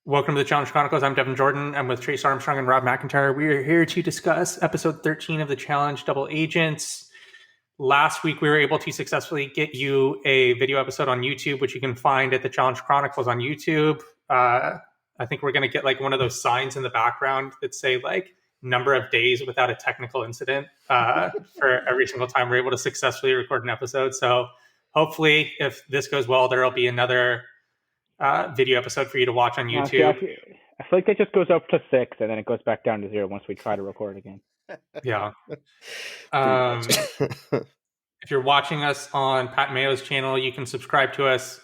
Welcome to the Challenge Chronicles. I'm Devin Jordan. I'm with Trace Armstrong and Rob McIntyre. We are here to discuss episode 13 of the Challenge Double Agents. Last week, we were able to successfully get you a video episode on YouTube, which you can find at the Challenge Chronicles on YouTube. I think we're going to get like one of those signs in the background that say like number of days without a technical incident for every single time we're able to successfully record an episode. So hopefully, if this goes well, there will be another video episode for you to watch on YouTube. I feel like that just goes up to 6 and then it goes back down to 0 once we try to record again. Yeah. If you're watching us on Pat Mayo's channel, you can subscribe to us,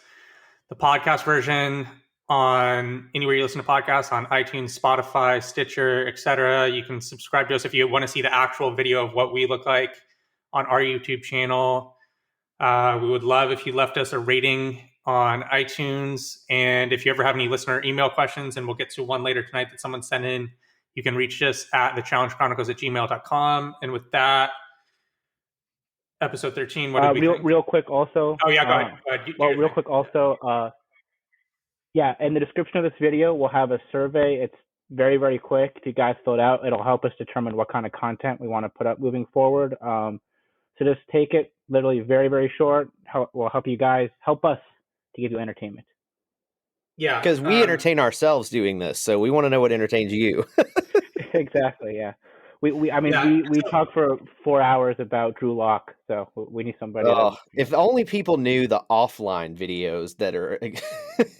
the podcast version, on anywhere you listen to podcasts, on iTunes, Spotify, Stitcher, etc. You can subscribe to us if you want to see the actual video of what we look like on our YouTube channel. We would love if you left us a rating on iTunes. And if you ever have any listener email questions, and we'll get to one later tonight that someone sent in, you can reach us at thechallengechronicles@gmail.com. And with that, episode 13, what did we think? Real quick also. Oh, yeah, go ahead. Real quick also. In the description of this video, we'll have a survey. It's very, very quick. If you guys fill it out, it'll help us determine what kind of content we want to put up moving forward. So just take it literally very, very short. We'll help us to give you entertainment. Yeah. Because we entertain ourselves doing this, so we want to know what entertains you. Exactly, yeah. We talked for 4 hours about Drew Lock, so we need somebody. If only people knew the offline videos that are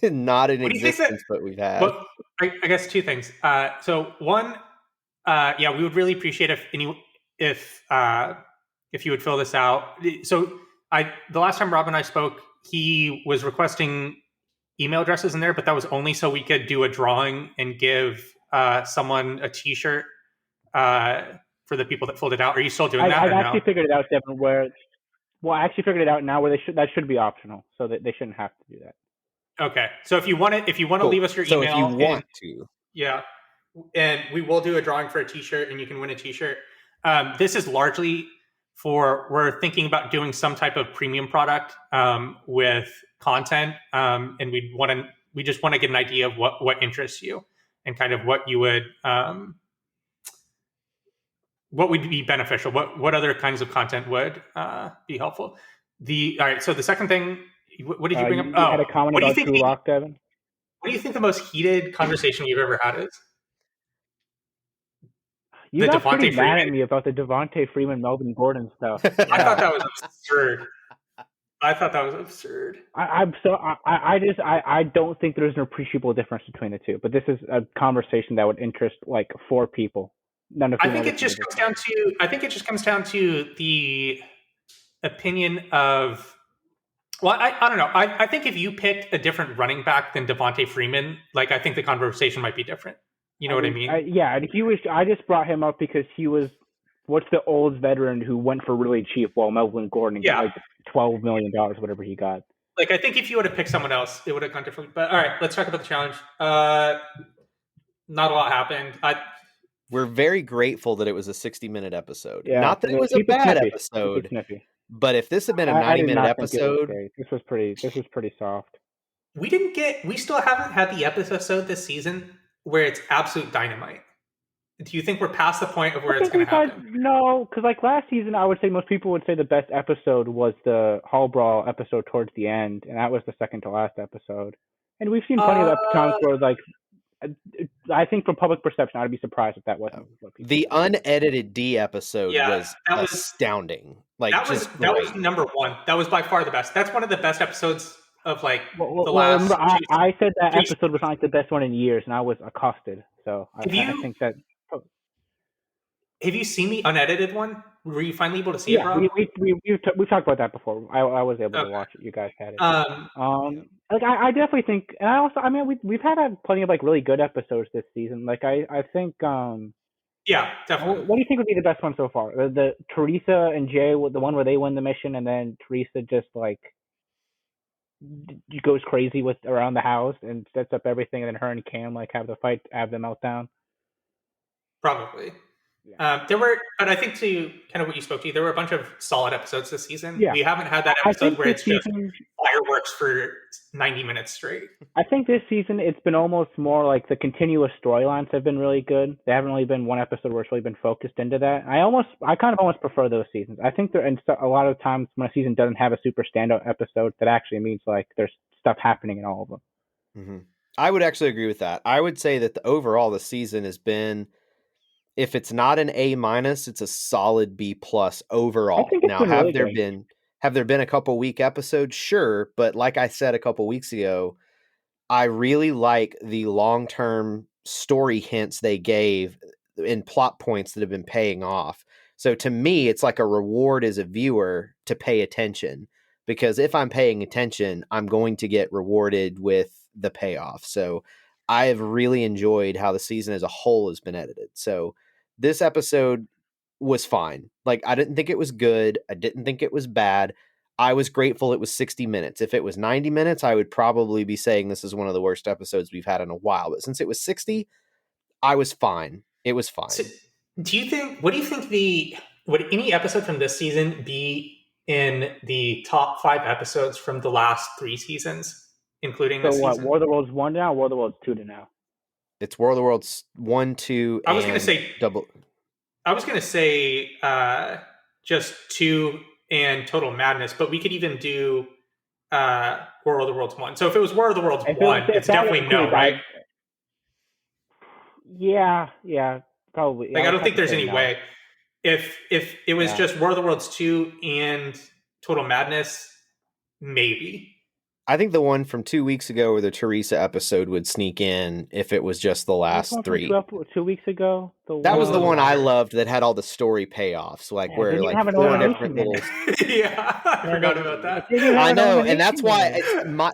not in existence that we've had. Well, I guess two things. So one, we would really appreciate if you would fill this out. So the last time Rob and I spoke, he was requesting email addresses in there, but that was only so we could do a drawing and give someone a T-shirt for the people that filled it out. Are you still doing that? I actually figured it out, Devin. I actually figured it out now where that should be optional, so that they shouldn't have to do that. Okay, so if you want to leave us your email, if you want to, yeah, and we will do a drawing for a T-shirt, and you can win a T-shirt. This is largely we're thinking about doing some type of premium product with content, and we just want to get an idea of what interests you and kind of what you would what would be beneficial, what other kinds of content would be helpful. All right, so the second thing, what did you bring up? You had a comment about Drew Lock, Devin. What do you think the most heated conversation you've ever had is? You got pretty mad at me about the Devontae Freeman, Melvin Gordon stuff. I thought that was absurd. I don't think there's an appreciable difference between the two, but this is a conversation that would interest like 4 people. I think it just comes down to the opinion of. Well, I don't know. I think if you picked a different running back than Devontae Freeman, like I think the conversation might be different. You know what I mean? I just brought him up because he was what's the old veteran who went for really cheap while Melvin Gordon got like $12 million, whatever he got. Like I think if you would have picked someone else, it would have gone differently. But all right, let's talk about the challenge. Not a lot happened. We're very grateful that it was a 60-minute episode. Yeah, not that it was a bad episode, but if this had been a 90-minute episode, this was pretty soft. We still haven't had the episode this season where it's absolute dynamite. Do you think we're past the point of where it's going to happen? No, because like last season, I would say most people would say the best episode was the Hall Brawl episode towards the end, and that was the second to last episode. And we've seen plenty of times where like, I think from public perception, I'd be surprised if that wasn't what people the unedited D episode was astounding. Like that was number one. That was by far the best. That's one of the best episodes of like the last. I said that episode was not like the best one in years, and I was accosted. So I think that. Have you seen the unedited one? Were you finally able to see it, Rob? We've talked about that before. I was able to watch it. You guys had it. Like I definitely think, and we've had plenty of like really good episodes this season. Like I think. Yeah, definitely. What do you think would be the best one so far? The Teresa and Jay, the one where they win the mission, and then Teresa just like goes crazy around the house and sets up everything, and then her and Cam like have the meltdown. Probably. But I think to kind of what you spoke to, there were a bunch of solid episodes this season. Yeah. We haven't had that I think episode where this it's just season, fireworks for 90 minutes straight. I think this season it's been almost more like the continuous storylines have been really good. There haven't really been one episode where it's really been focused into that. I kind of almost prefer those seasons. I think there, and a lot of times when a season doesn't have a super standout episode, that actually means like there's stuff happening in all of them. Mm-hmm. I would actually agree with that. I would say that overall the season has been, if it's not an A-, it's a solid B+ overall. I think it's now, been have really there great. been a couple weak episodes? Sure, but like I said a couple weeks ago, I really like the long-term story hints they gave in plot points that have been paying off. So to me, it's like a reward as a viewer to pay attention, because if I'm paying attention, I'm going to get rewarded with the payoff. So I have really enjoyed how the season as a whole has been edited. So this episode was fine. Like, I didn't think it was good. I didn't think it was bad. I was grateful it was 60 minutes. If it was 90 minutes, I would probably be saying this is one of the worst episodes we've had in a while. But since it was 60, I was fine. It was fine. So, what do you think would any episode from this season be in the top 5 episodes from the last 3 seasons, including this season? War of the Worlds 1 now, War of the Worlds 2 to now? It's War of the Worlds 1, 2, I was going to say double. I was going to say just 2 and Total Madness, but we could even do War of the Worlds 1. So if it was War of the Worlds 1, it's definitely no, right? Yeah, probably. Like, I don't think there's any way. If it was just War of the Worlds 2 and Total Madness, maybe. I think the one from 2 weeks ago, or the Teresa episode, would sneak in if it was just the last 3. 2 weeks ago? That was the one I loved that had all the story payoffs, like where like 4 different little. Yeah, I forgot about that. I know, and that's why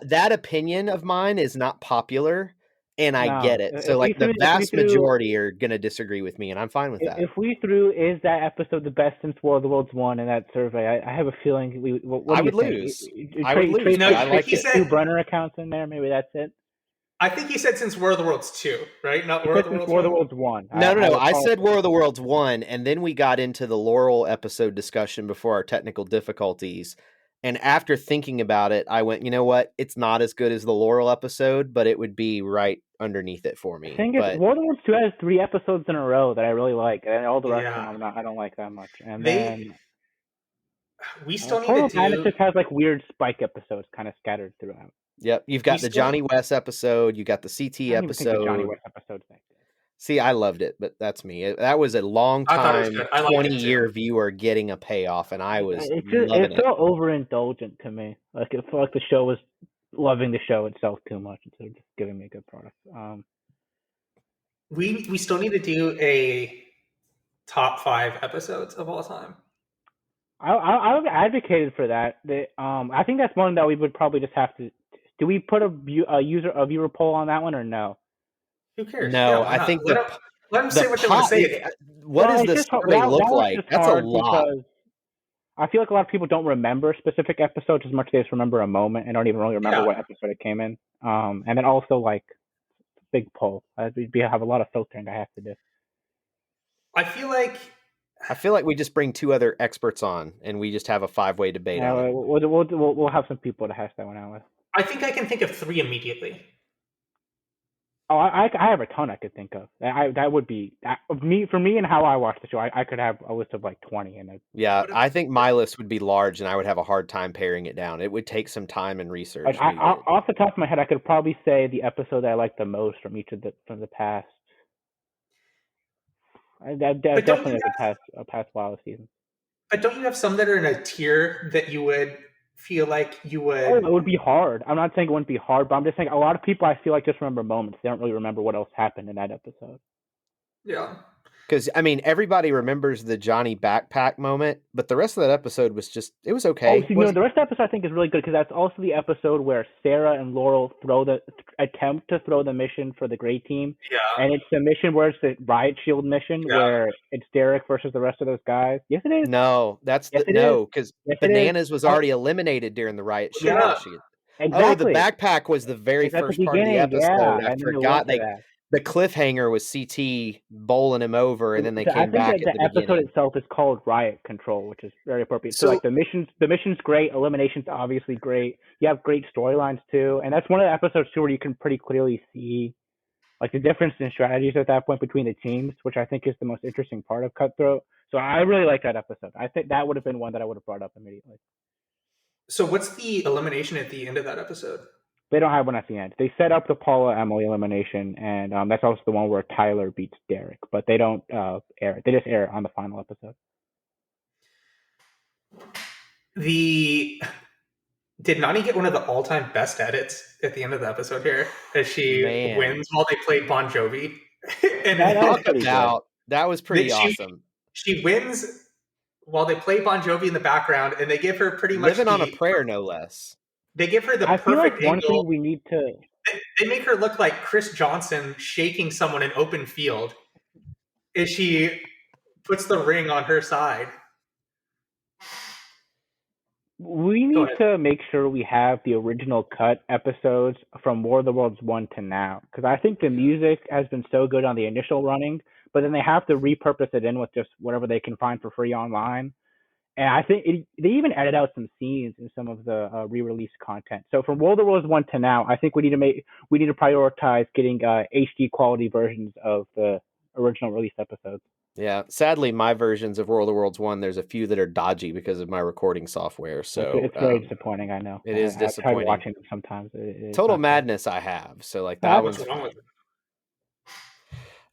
that opinion of mine is not popular, and I get it. So like the vast majority are going to disagree with me, and I'm fine with that. If we threw "Is that episode the best since War of the Worlds 1" in that survey, I have a feeling I would lose. I would lose. I like it. 2 Brenner accounts in there. Maybe that's it. I think he said since War of the Worlds 2, right? Not War of the Worlds 1. No. I said War of the Worlds 1, and then we got into the Laurel episode discussion before our technical difficulties. And after thinking about it, I went, you know what? It's not as good as the Laurel episode, but it would be right underneath it for me. I think War of the Worlds 2 has 3 episodes in a row that I really like, and all the rest of them I don't like that much. And then we still need to do. Total just has like weird spike episodes kind of scattered throughout. Yep, you've got the Johnny West episode, you got the CT episode. The Johnny West episode's like that. See, I loved it, but that's me. That was a long time, 20-year viewer getting a payoff, and I was it's so overindulgent to me. Like, it felt like the show was loving the show itself too much instead of just giving me a good product. We still need to do a top 5 episodes of all time. I've advocated for that. I think that's one that we would probably just have to. Do we put a viewer poll on that one or no? Who cares? No, I think let them say what they want to say. What does the survey look like? That's a lot. I feel like a lot of people don't remember specific episodes as much as they just remember a moment and don't even really remember what episode it came in. And then also like big poll. We have a lot of filtering I have to do. I feel like we just bring 2 other experts on and we just have a 5-way debate on it. We'll have some people to hash that one out with. I think I can think of 3 immediately. Oh, I have a ton I could think of. That would be for me and how I watch the show. I could have a list of like 20. I think my list would be large, and I would have a hard time paring it down. It would take some time and research. Like off the top of my head, I could probably say the episode that I like the most from each of the past. Definitely a past wild season. But don't you have some that are in a tier that you would feel like you would? Oh, it would be hard. I'm not saying it wouldn't be hard, but I'm just saying a lot of people I feel like just remember moments. They don't really remember what else happened in that episode. Yeah. Because, I mean, everybody remembers the Johnny backpack moment, but the rest of that episode was it was okay. The rest of the episode I think is really good because that's also the episode where Sarah and Laurel attempt to throw the mission for the Grey Team. Yeah. And it's the mission where it's the Riot Shield mission where it's Derek versus the rest of those guys. Yes, it is. No, because Bananas was already eliminated during the Riot Shield mission. Exactly. Oh, the backpack was the very first part of the episode. I forgot the cliffhanger was CT bowling him over, and then they So I came think back that at the the episode beginning. itself is called Riot Control, which is very appropriate. So So like the mission's great, elimination's obviously great. You have great storylines too, and that's one of the episodes too where you can pretty clearly see like the difference in strategies at that point between the teams, which I think is the most interesting part of Cutthroat. So I really like that episode. I think that would have been one that I would have brought up immediately. So what's the elimination at the end of that episode? They don't have one at the end. They set up the Paula Emily elimination, and that's also the one where Tyler beats Derek, but they don't air it. They just air it on the final episode. Did Nani get one of the all-time best edits at the end of the episode here as she wins while they played Bon Jovi? And that was pretty awesome. She wins while they play Bon Jovi in the background, and they give her pretty much living on a prayer, no less. They give her the perfect feel like angle. One thing we need to. They make her look like Chris Johnson shaking someone in open field as she puts the ring on her side. We need to make sure we have the original cut episodes from War of the Worlds 1 to now, because I think the music has been so good on the initial running, but then they have to repurpose it in with just whatever they can find for free online. And I think they even edit out some scenes in some of the re-release content. So from World of Worlds 1 to now, I think we need to prioritize getting HD quality versions of the original release episodes. Yeah, sadly, my versions of World of Worlds 1, there's a few that are dodgy because of my recording software. So it's very disappointing. I know it is disappointing. I've tried watching them sometimes. Total Madness, I have. So like that one's wrong with it.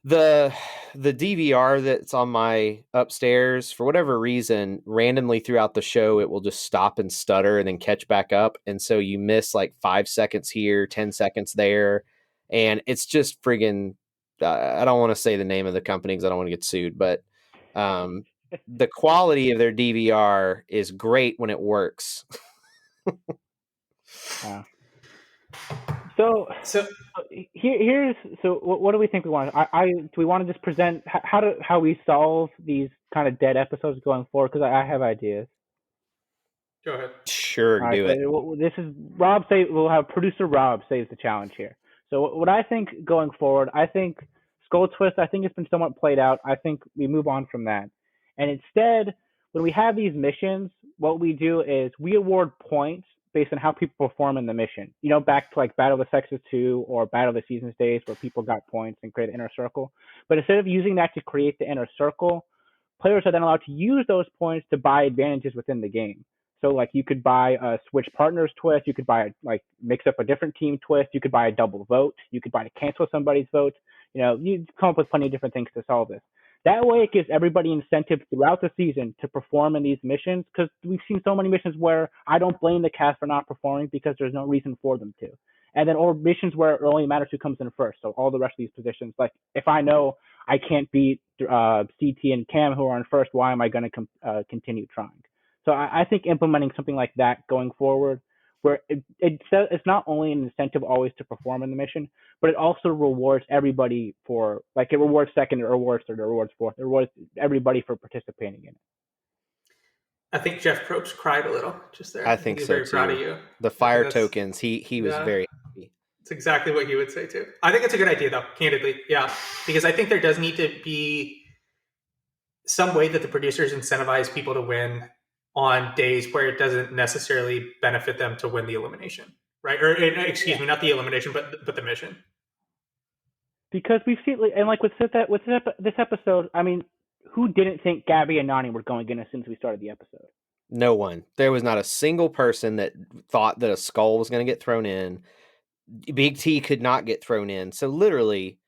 The DVR that's on my upstairs, for whatever reason, randomly throughout the show, it will just stop and stutter and then catch back up. And so you miss like 5 seconds here, 10 seconds there. And it's just friggin', I don't want to say the name of the company because I don't want to get sued, but the quality of their DVR is great when it works. So here's what do we think we want? Do we want to just present how we solve these kind of dead episodes going forward? Because I have ideas. Go ahead. Sure, right, do it. This is Rob. We'll have producer Rob saves the challenge here. So what I think going forward, I think Skull Twist, I think it's been somewhat played out. I think we move on from that, and instead, when we have these missions, what we do is we award points based on how people perform in the mission. You know, back to like Battle of the Sexes 2 or Battle of the Seasons days where people got points and create an inner circle. But instead of using that to create the inner circle, players are then allowed to use those points to buy advantages within the game. So like you could buy a switch partners twist, you could buy like mix up a different team twist, you could buy a double vote, you could buy to cancel somebody's vote. You know, you come up with plenty of different things to solve this. That way, it gives everybody incentive throughout the season to perform in these missions, because we've seen so many missions where I don't blame the cast for not performing because there's no reason for them to. And then or missions where it only matters who comes in first. So all the rest of these positions, like if I know I can't beat CT and Cam who are in first, why am I going to continue trying? So I think implementing something like that going forward, where it's not only an incentive always to perform in the mission, but it also rewards everybody for, like, it rewards second, it rewards third, it rewards fourth, it rewards everybody for participating in it. I think Jeff Probst cried a little just there. I think so very too. Proud of you. The fire tokens, he was very happy. It's exactly what he would say too. I think it's a good idea though, candidly. Yeah, because I think there does need to be some way that the producers incentivize people to win on days where it doesn't necessarily benefit them to win the elimination, right? Or excuse me, not the elimination, but the mission. Because we've seen, and like with this episode, I mean, who didn't think Gabby and Nani were going in as soon as we started the episode? No one. There was not a single person that thought that a skull was going to get thrown in. Big T could not get thrown in. So literally,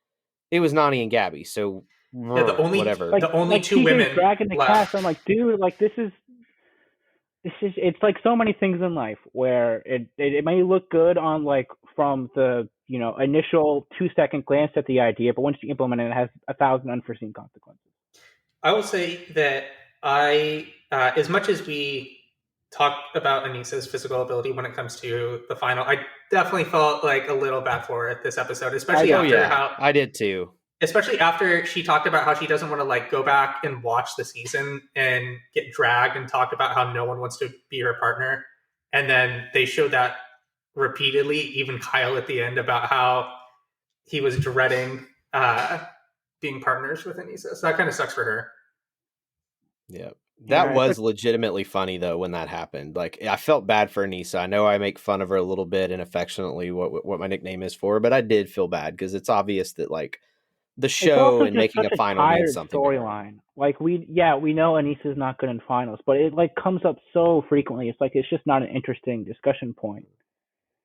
it was Nani and Gabby. So yeah, the only two TJ women dragging the left. cast. I'm like, dude, like this is it's like so many things in life where it may look good on like from the initial 2-second glance at the idea, but once you implement it, it has 1,000 unforeseen consequences. I will say that as much as we talk about Anissa's physical ability when it comes to the final, I definitely felt like a little bad for her at this episode, especially how I did too. Especially after she talked about how she doesn't want to like go back and watch the season and get dragged, and talked about how no one wants to be her partner. And then they showed that repeatedly, even Kyle at the end, about how he was dreading being partners with Anissa. So that kind of sucks for her. Yeah. That Yeah, was legitimately funny though when that happened. Like I felt bad for Anissa. I know I make fun of her a little bit and affectionately what my nickname is for, but I did feel bad because it's obvious that like the it's show also and just making such a a final means tired something to her. storyline. Like we know Anissa's not good in finals, but it like comes up so frequently. It's like it's just not an interesting discussion point.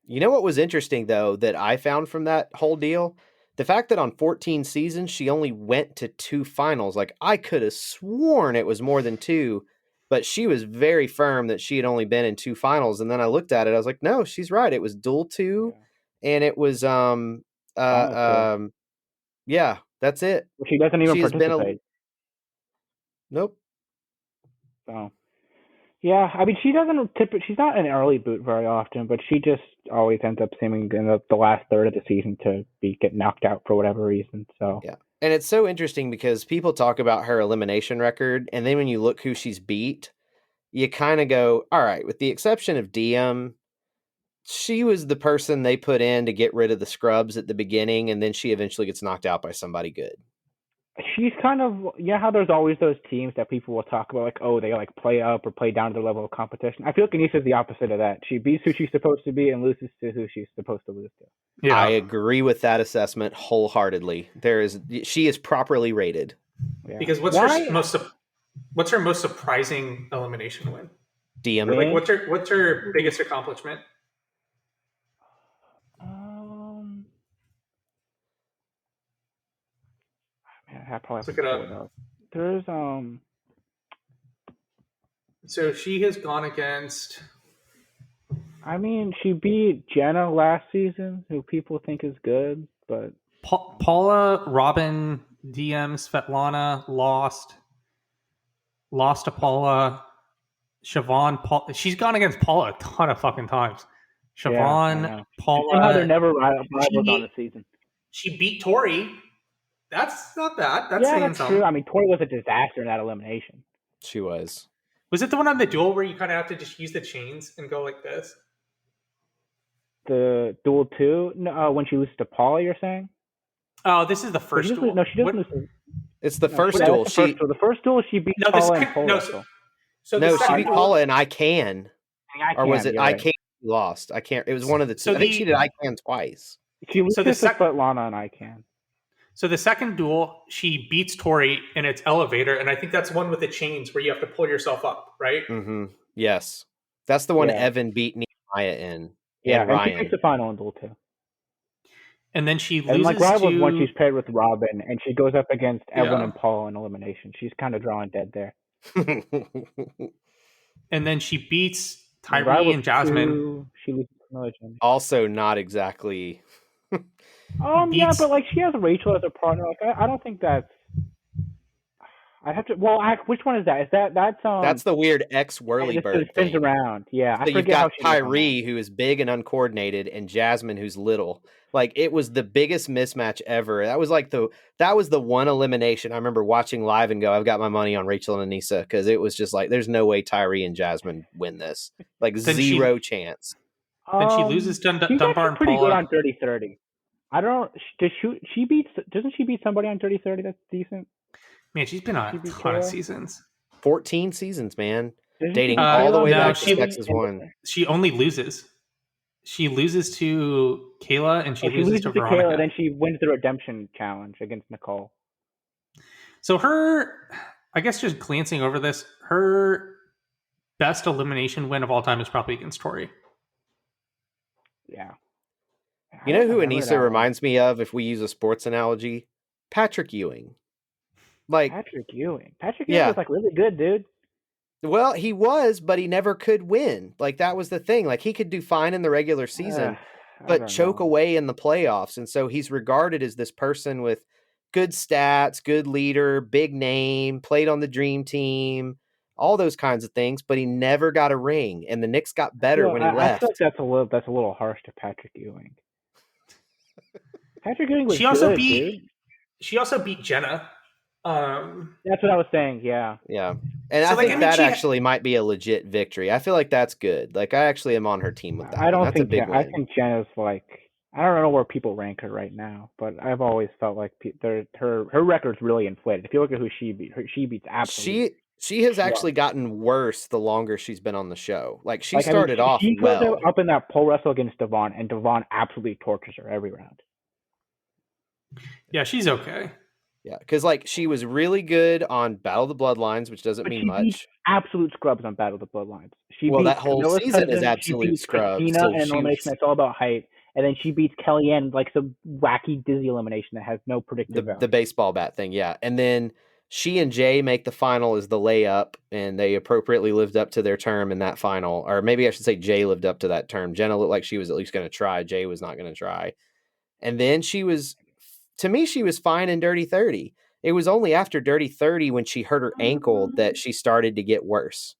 You know what was interesting though that I found from that whole deal? The fact that on 14 seasons she only went to 2 finals. Like I could have sworn it was more than 2, but she was very firm that she had only been in 2 finals. And then I looked at it, I was like, no, she's right. It was dual 2, Yeah. and it was Finals too. yeah, that's it. She doesn't even She has been participate. nope. So yeah, I mean, she's not an early boot very often, but she just always ends up seeming in the last third of the season to get knocked out for whatever reason. So Yeah. And it's so interesting because people talk about her elimination record, and then when you look who she's beat, you kind of go, all right, with the exception of DM, she was the person they put in to get rid of the scrubs at the beginning, and then she eventually gets knocked out by somebody good. she's kind of how there's always those teams that people will talk about like, oh, they like play up or play down to their level of competition. I feel like Anissa's the opposite of that. She beats who she's supposed to be and loses to who she's supposed to lose to. Yeah. I agree with that assessment wholeheartedly. She is properly rated. Yeah. Because what's her most surprising elimination win? DM. Or, like what's her biggest accomplishment? Man, I probably have Look to it pull it up. up. There's So she has gone against. I mean, she beat Jenna last season, who people think is good, but Paula, Robin, DM, Svetlana lost to Paula. Siobhan, she's gone against Paula a ton of fucking times. Siobhan, Paula. Somehow they're never rivals on the season. She beat Tori. That's not bad. That's saying that's something. true. I mean, Tori was a disaster in that elimination. She was. Was it the one on the duel where you kind of have to just use the chains and go like this? The duel 2? No, when she loses to Paula, you're saying? Oh, this is the first duel. No, she doesn't lose. It's the first duel. The first duel, she beat Paula and Paula. She beat Paula and I Can. Or was it I right. Can lost? I can't. It was one of the two. I think she did I Can twice. She loses to Svetlana and I Can. So the second duel, she beats Tori in its elevator, and I think that's one with the chains where you have to pull yourself up, right? Mm-hmm. Yes. That's the one Evan beat Nehemiah in. Yeah, and Ryan. She takes the final in duel 2. And then she loses and like Rivals to... when she's paired with Robin, and she goes up against Evelyn and Paul in elimination. She's kind of drawing dead there. And then she beats Tyree and Jasmine. She loses to also not exactly... yeah, but like she has Rachel as a partner. Like I don't think that's... I have to. Well, which one is that? Is that's the weird ex-Whirlybird it spins around. Yeah, so you've got Tyree, who is big and uncoordinated, and Jasmine, who's little. Like it was the biggest mismatch ever. That was the one elimination I remember watching live and go, I've got my money on Rachel and Anissa, because it was just like, there's no way Tyree and Jasmine win this. Like zero chance. Then she loses to Dunbar and Paula. Pretty good on 30-30. I don't. Doesn't she beat somebody on 30-30 that's decent? Man, she's been on a ton of seasons. 14 seasons, man. Dating all the way back to Texas 1. She only loses. She loses to Kayla and she loses to Veronica. Kayla, then she wins the redemption challenge against Nicole. So I guess just glancing over this, her best elimination win of all time is probably against Tori. Yeah. You know who Anissa reminds me of, if we use a sports analogy? Patrick Ewing. Patrick Ewing was like really good, dude. Well, he was, but he never could win. Like that was the thing. Like he could do fine in the regular season, but choke away in the playoffs. And so he's regarded as this person with good stats, good leader, big name, played on the dream team, all those kinds of things, but he never got a ring. And the Knicks got better when he left. I feel like that's a little harsh to Patrick Ewing. Patrick Ewing was She also beat Jenna. That's what I was saying. Yeah. And so I think that actually might be a legit victory. I feel like that's good. Like I actually am on her team with that. I don't think I think Jenna's like. I don't know where people rank her right now, but I've always felt like her record's really inflated. If you look at who she beats absolute She has scrubs. actually gotten worse the longer she's been on the show. Like she Like I mean, started off she goes well. up in that pole wrestle against Devon, and Devon absolutely tortures her every round. Yeah, she's okay. Yeah, because like she was really good on Battle of the Bloodlines, which doesn't But mean she beats much. absolute scrubs on Battle of the Bloodlines. She Well, that beats whole Camilla's season is cousin. She absolute beats scrubs. Christina So in an she elimination was that's all about height. And then she beats Kellyanne like some wacky dizzy elimination that has no predictive the value. baseball bat thing, yeah. And then she and Jay make the final as the layup, and they appropriately lived up to their term in that final. Or maybe I should say Jay lived up to that term. Jenna looked like she was at least going to try. Jay was not going to try. And then to me, she was fine in Dirty 30. It was only after Dirty 30 when she hurt her ankle that she started to get worse.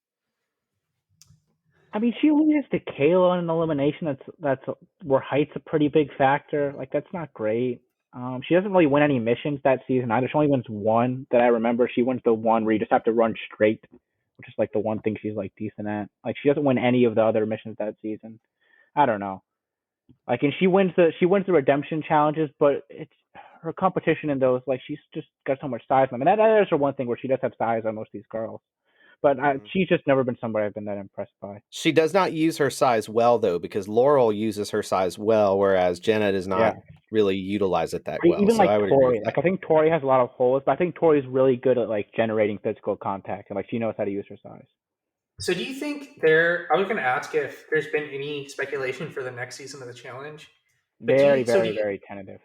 I mean, she loses to Kayla in an elimination. That's where height's a pretty big factor. Like that's not great. She doesn't really win any missions that season either. She only wins one that I remember. She wins the one where you just have to run straight, which is like the one thing she's like decent at. Like she doesn't win any of the other missions that season. I don't know. Like, and she wins the redemption challenges, but it's her competition in those. Like she's just got so much size. I mean, that is her one thing where she does have size on most of these girls. But she's just never been somebody I've been that impressed by. She does not use her size well, though, because Laurel uses her size well, whereas Jenna does Yeah. not really utilize it that I mean, well. even So like I would agree Tori, with like that. I think Tori has a lot of holes, but I think Tori's really good at like generating physical contact and like she knows how to use her size. So do you think I was going to ask if there's been any speculation for the next season of the challenge. But Very, do very, you, very tentative.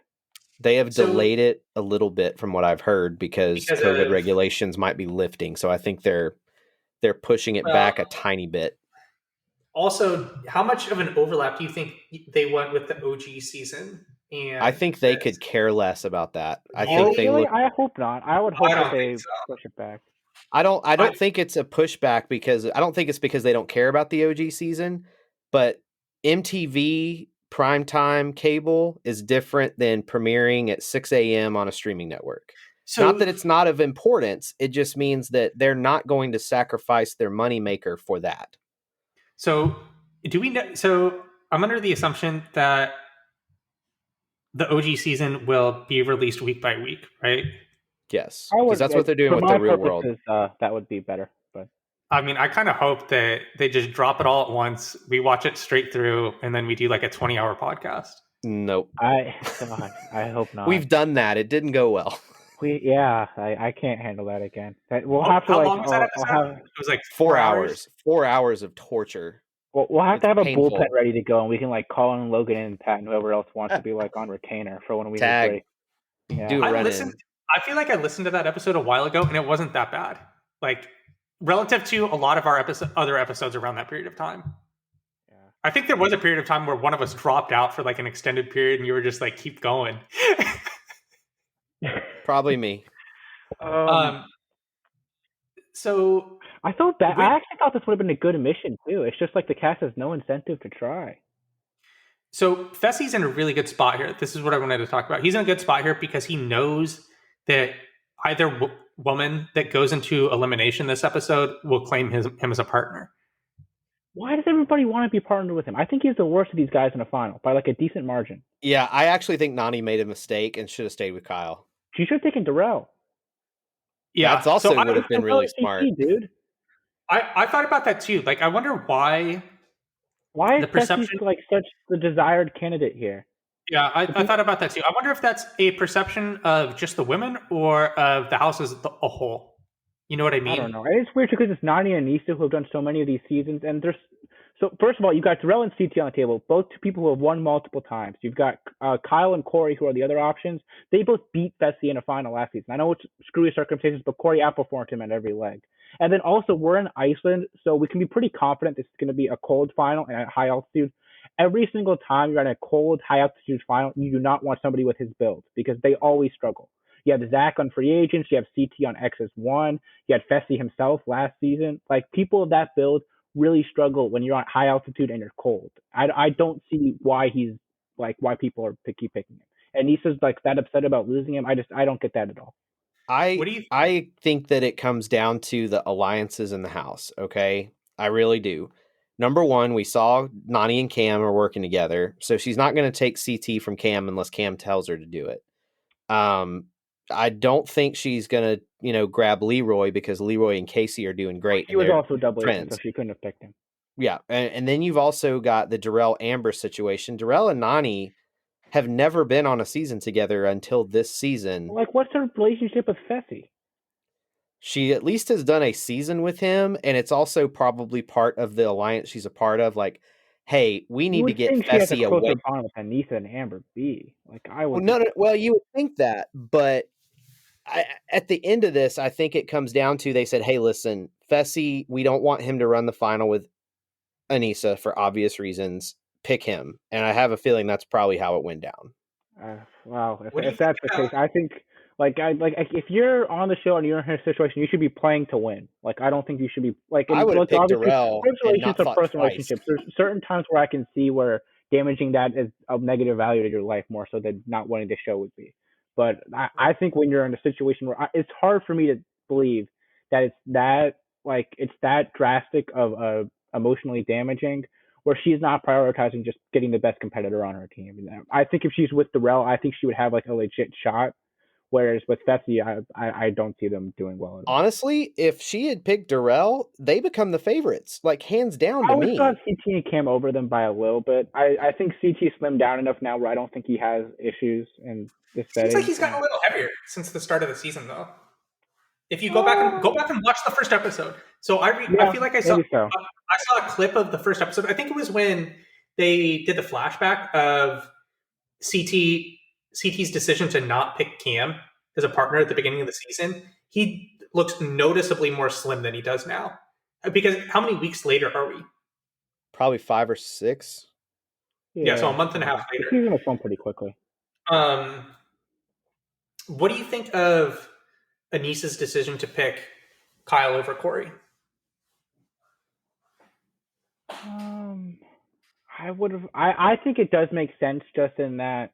They have so delayed it a little bit from what I've heard because because COVID of, regulations might be lifting. So I think they're pushing it well, back a tiny bit. also, how much of an overlap do you think they went with the OG season? And I think they could care less about that. I think they Really? look. I hope not. I would I hope that don't think they so. push it back. I don't I, think it's a pushback because I don't think it's because they don't care about the OG season, but MTV primetime cable is different than premiering at 6 a.m. on a streaming network. Not so that it's not of importance, it just means that they're not going to sacrifice their moneymaker for that. so do we know? So I'm under the assumption that the OG season will be released week by week, right? Yes, I because would, that's what they're doing for with the my real world. purposes, that would be better. But I mean, I kind of hope that they just drop it all at once. We watch it straight through, and then we do like a 20-hour podcast. Nope. God, I hope not. We've done that. It didn't go well. I can't handle that again. We'll have to How like, long was that I'll episode? have, It was like 4 hours. 4 hours of torture. we'll have It's to have a painful. bullpen ready to go, and we can like call in Logan and Pat and whoever else wants to be like on retainer for when we Tag. break. Yeah. Do a I run listened. in. I feel like I listened to that episode a while ago, and it wasn't that bad. Like relative to a lot of our other episodes around that period of time. Yeah. I think there was a period of time where one of us dropped out for like an extended period, and you were just like, "Keep going." Probably me. So I felt bad. I actually thought this would have been a good mission too. It's just like the cast has no incentive to try. So Fessy's in a really good spot here. This is what I wanted to talk about. He's in a good spot here because he knows that either woman that goes into elimination this episode will claim him as a partner. Why does everybody want to be partnered with him? I think he's the worst of these guys in the final by like a decent margin. Yeah, I actually think Nani made a mistake and should have stayed with Kyle. She should have taken Darrell. Yeah, that's also so would have been really smart, dude. I thought about that too. Like, I wonder why. Why is the perception Fessy like such the desired candidate here? Yeah, I thought about that too. I wonder if that's a perception of just the women or of the house as a whole. You know what I mean? I don't know. It's weird because it's Nani and Anissa who have done so many of these seasons, and there's so first of all, you got Darrell and CT on the table, both two people who have won multiple times. You've got Kyle and Corey who are the other options. They both beat Fessy in a final last season. I know it's screwy circumstances, but Corey outperformed him at every leg. And then also we're in Iceland, so we can be pretty confident this is going to be a cold final and at high altitude. Every single time you're at a cold, high altitude final, you do not want somebody with his build because they always struggle. You have Zach on free agents. You have CT on XS1. You had Fessy himself last season. Like people of that build really struggle when you're on high altitude and you're cold. I don't see why he's like why people are keep picking him. And Nissa's like that upset about losing him. I don't get that at all. I think that it comes down to the alliances in the house. Okay, I really do. Number one, we saw Nani and Cam are working together, so she's not going to take CT from Cam unless Cam tells her to do it. I don't think she's going to, grab Leroy because Leroy and Casey are doing great. He was also double agent, friends. so she couldn't have picked him. Yeah, and then you've also got the Darrell Amber situation. Darrell and Nani have never been on a season together until this season. Like, what's her relationship with Fessy? She at least has done a season with him, and it's also probably part of the alliance she's a part of. Like, hey, we need to get Fessy has a closer away. bond with Anissa and Amber B. Like, I would. Well, you would think that, but at the end of this, I think it comes down to they said, hey, listen, Fessy, we don't want him to run the final with Anissa for obvious reasons. Pick him. And I have a feeling that's probably how it went down. Wow. If that's the case, I think if you're on the show and you're in her situation, you should be playing to win. Like, I don't think you should be like. I would have picked Darrell and not fought personal relationships. There's certain times where I can see where damaging that is of negative value to your life more so than not winning the show would be. But I think when you're in a situation where it's hard for me to believe that it's that drastic of emotionally damaging, where she's not prioritizing just getting the best competitor on her team. I think if she's with Darrell, I think she would have like a legit shot. Whereas with Fessy, I don't see them doing well at all. Honestly, if she had picked Darrell, they become the favorites, like hands down to me. I would thought CT and Cam over them by a little bit. I think CT slimmed down enough now where I don't think he has issues in this setting. Seems like he's gotten a little heavier since the start of the season, though. If you go back and watch the first episode, so I feel like I saw a clip of the first episode. I think it was when they did the flashback of CT's decision to not pick Cam as a partner at the beginning of the season. He looks noticeably more slim than he does now. Because how many weeks later are we? Probably 5 or 6. Yeah, so a month and a half later. He's going to film pretty quickly. What do you think of Anissa's decision to pick Kyle over Corey? I think it does make sense just in that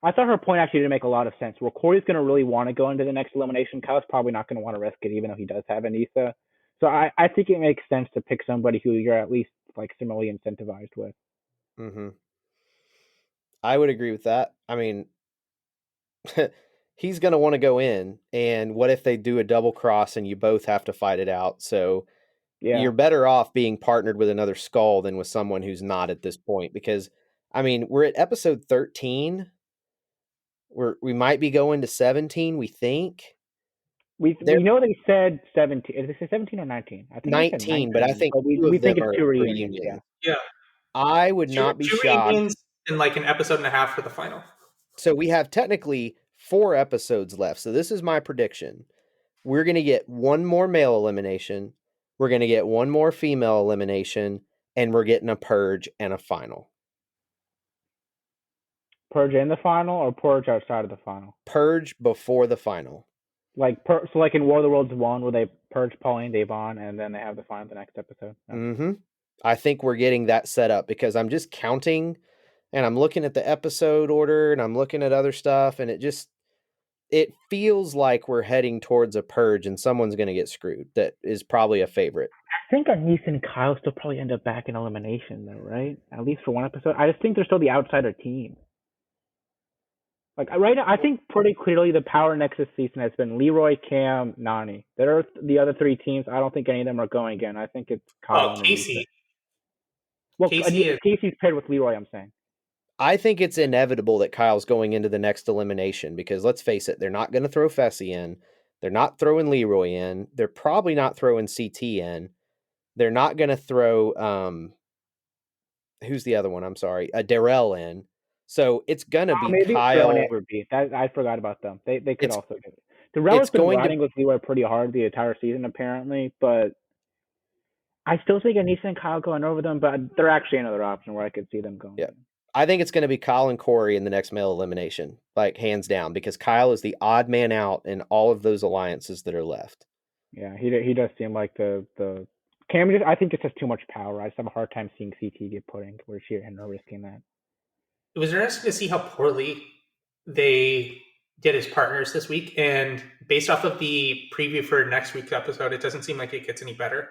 I thought her point actually didn't make a lot of sense. Where Corey's going to really want to go into the next elimination, Kyle's probably not going to want to risk it, even though he does have Anissa. So I think it makes sense to pick somebody who you're at least like similarly incentivized with. Mm-hmm. I would agree with that. I mean, he's going to want to go in, and what if they do a double cross and you both have to fight it out? So you're better off being partnered with another skull than with someone who's not at this point, because I mean, we're at episode 13. We might be going to 17, we think. We know they said 17. Is it 17 or 19? I think 19, but I think we think it's 2 reunions. Yeah. I would not be shocked. 2 reunions in like an episode and a half for the final. So we have technically 4 episodes left. So this is my prediction. We're going to get one more male elimination. We're going to get one more female elimination, and we're getting a purge and a final. Purge in the final or purge outside of the final? Purge before the final. Like in War of the Worlds 1, where they purge Pauline, Devon, and then they have the final the next episode. No. Mm-hmm. I think we're getting that set up because I'm just counting, and I'm looking at the episode order, and I'm looking at other stuff, and it feels like we're heading towards a purge, and someone's going to get screwed. That is probably a favorite. I think Anissa and Kyle still probably end up back in elimination, though, right? At least for one episode. I just think they're still the outsider team. Like right now, I think pretty clearly the power nexus season has been Leroy, Cam, Nani. There are the other 3 teams. I don't think any of them are going again. I think it's Kyle. Oh, Casey. Well, Casey's paired with Leroy, I'm saying. I think it's inevitable that Kyle's going into the next elimination because let's face it, they're not going to throw Fessy in. They're not throwing Leroy in. They're probably not throwing CT in. They're not going to throw who's the other one? I'm sorry, Darrell in. So it's going to be Kyle. I forgot about them. They could also do it. Darrell has been running with Leroy pretty hard the entire season, apparently, but I still think Anissa and Kyle going over them, but they're actually another option where I could see them going. Yeah. I think it's going to be Kyle and Corey in the next male elimination, like hands down, because Kyle is the odd man out in all of those alliances that are left. Yeah, he does seem like the Cam. I think it's just too much power. I just have a hard time seeing CT get put in where she and her risking that. It was interesting to see how poorly they did as partners this week, and based off of the preview for next week's episode, it doesn't seem like it gets any better.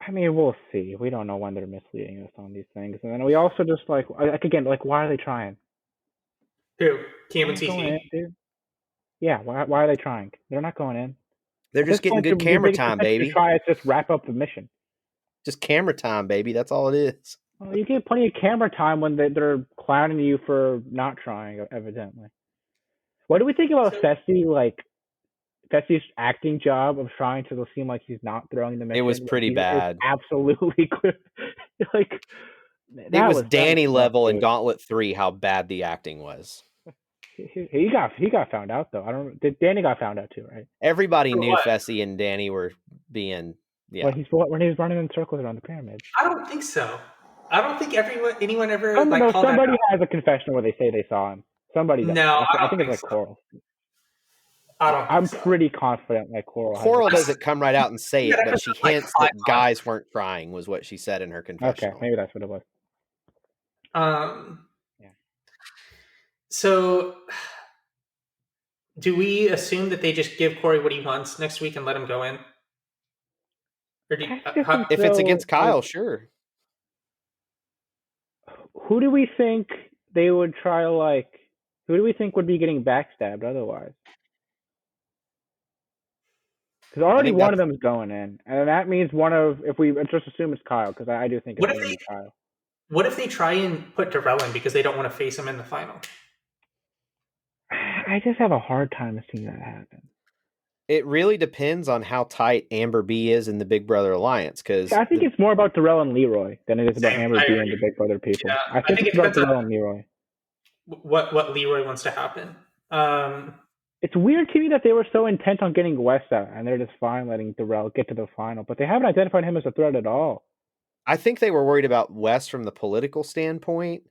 I mean, we'll see. We don't know when they're misleading us on these things, and then we also just like again, like why are they trying? Who? Cam They're and not going in, CC? dude. Yeah, why are they trying? They're not going in. They're At this just getting point, good your camera biggest time, intention to baby. try is just wrap up the mission. Just camera time, baby. That's all it is. Well, you get plenty of camera time when they're clowning you for not trying, evidently. What do we think about So, Fessy? Like Fessy's acting job of trying to seem like he's not throwing the It was mission when pretty he is bad. absolutely clear. Like It was that was Danny rough, level in dude. Gauntlet 3 how bad the acting was. He got found out though. I don't. Danny got found out too, right? Everybody for knew what? Fessy and Danny were being When he was running in circles around the pyramid. I don't think so. I don't think anyone ever No, called that somebody out. has a confession where they say they saw him. Somebody does. No, I I don't think it's think like so. Coral. I don't think I'm so. pretty confident like Coral. Coral Has doesn't come right out and say That it, but she episode's like hints 5 that guys weren't trying, was what she said in her okay, confessional. maybe that's what it was. Yeah. So, do we assume that they just give Corey what he wants next week and let him go in? Or If it's against Kyle, like, sure. who do we think they would try? Like, who do we think would be getting backstabbed otherwise? Because already one of them is going in, and that means one of if we just assume it's Kyle, because I do think it's going to be Kyle. What if they try and put Darrell in because they don't want to face him in the final? I just have a hard time seeing that happen. It really depends on how tight Amber B is in the Big Brother Alliance. Because I think it's more about Darrell and Leroy than it is about Same, Amber I B agree. and the Big Brother people. Yeah, I think it's about Darrell and Leroy. What Leroy wants to happen. It's weird to me that they were so intent on getting West out, and they're just fine letting Darrell get to the final, but they haven't identified him as a threat at all. I think they were worried about West from the political standpoint.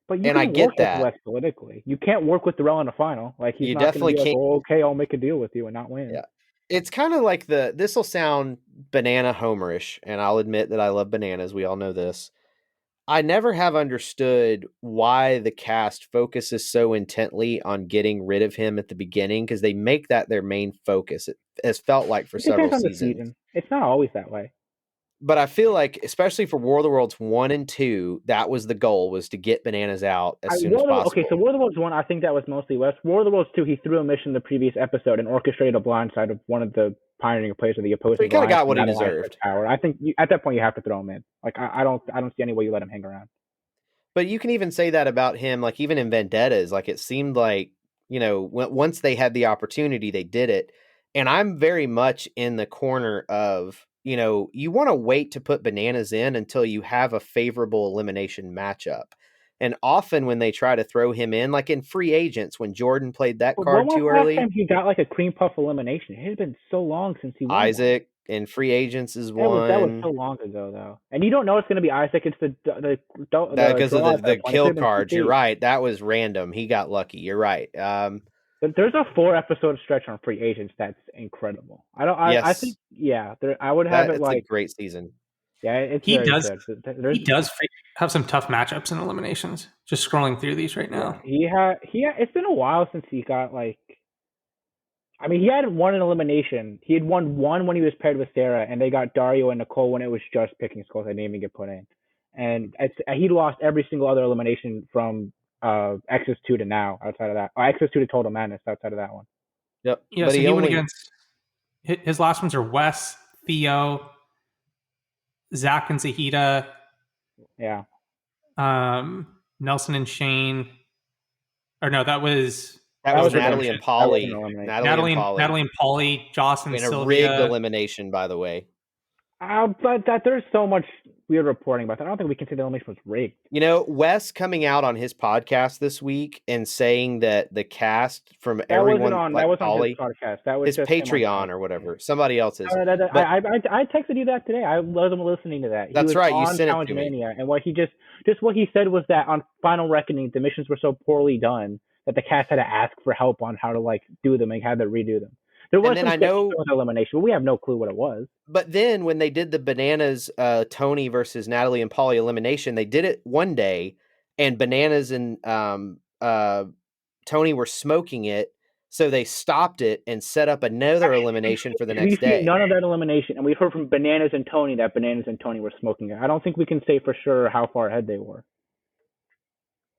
But you and I can get work with that. West politically. You can't work with Darrell in the final. Like he's You not going to definitely be like, can't. oh, okay, I'll make a deal with you and not win. Yeah. It's kind of like this will sound banana homerish, and I'll admit that I love bananas. We all know this. I never have understood why the cast focuses so intently on getting rid of him at the beginning, because they make that their main focus. It has felt like for several seasons. Season. It's not always that way. But I feel like, especially for War of the Worlds 1 and 2, that was the goal, was to get Bananas out as soon as possible. Okay, so War of the Worlds 1, I think that was mostly West. War of the Worlds 2, he threw a mission the previous episode and orchestrated a blindside of one of the pioneering players of the opposing. So he kind of got what he deserved. Power. I think at that point you have to throw him in. Like I don't see any way you let him hang around. But you can even say that about him, like even in Vendettas, like it seemed like, once they had the opportunity, they did it. And I'm very much in the corner of, you want to wait to put Bananas in until you have a favorable elimination matchup. And often when they try to throw him in, like in Free Agents, when Jordan played that card too early. Last time he got like a cream puff elimination? It had been so long since he won. Isaac in Free Agents is one. That was so long ago, though. And you don't know it's going to be Isaac. It's because of the kill cards. You're right. That was random. He got lucky. You're right. But there's a 4-episode stretch on Free Agents that's incredible. I think I would have it like a great season. Yeah, it's he does have some tough matchups and eliminations. Just scrolling through these right now. It's been a while since he got like. I mean, he hadn't won an elimination. He had won one when he was paired with Sarah, and they got Dario and Nicole when it was just picking skulls. They didn't even get put in, and he lost every single other elimination from X's 2 to now. Outside of that, X's 2 to Total Madness. Outside of that one. Yep. Yeah, but so he went against. His last ones are Wes, Theo, Zach and Zahida. Yeah. Nelson and Shane. Or no, that was Natalie and Polly. Natalie and Polly, Joss and Sylvia. A rigged elimination, by the way. But there's so much weird reporting about that. I don't think we can say the elimination was rigged. Wes coming out on his podcast this week and saying that the cast from everyone that wasn't on his podcast. That was his Patreon or whatever. Somebody else's. I texted you that today. I wasn't listening to that. That's right. You sent it to me. And what he what he said was that on Final Reckoning, the missions were so poorly done that the cast had to ask for help on how to like do them and had to redo them. There was some elimination, but we have no clue what it was. But then when they did the Bananas Tony versus Natalie and Polly elimination, they did it one day, and Bananas and Tony were smoking it So they stopped it and set up another elimination for the We've next seen day. none of that elimination, and we've heard from Bananas and Tony that Bananas and Tony were smoking it. I don't think we can say for sure how far ahead they were,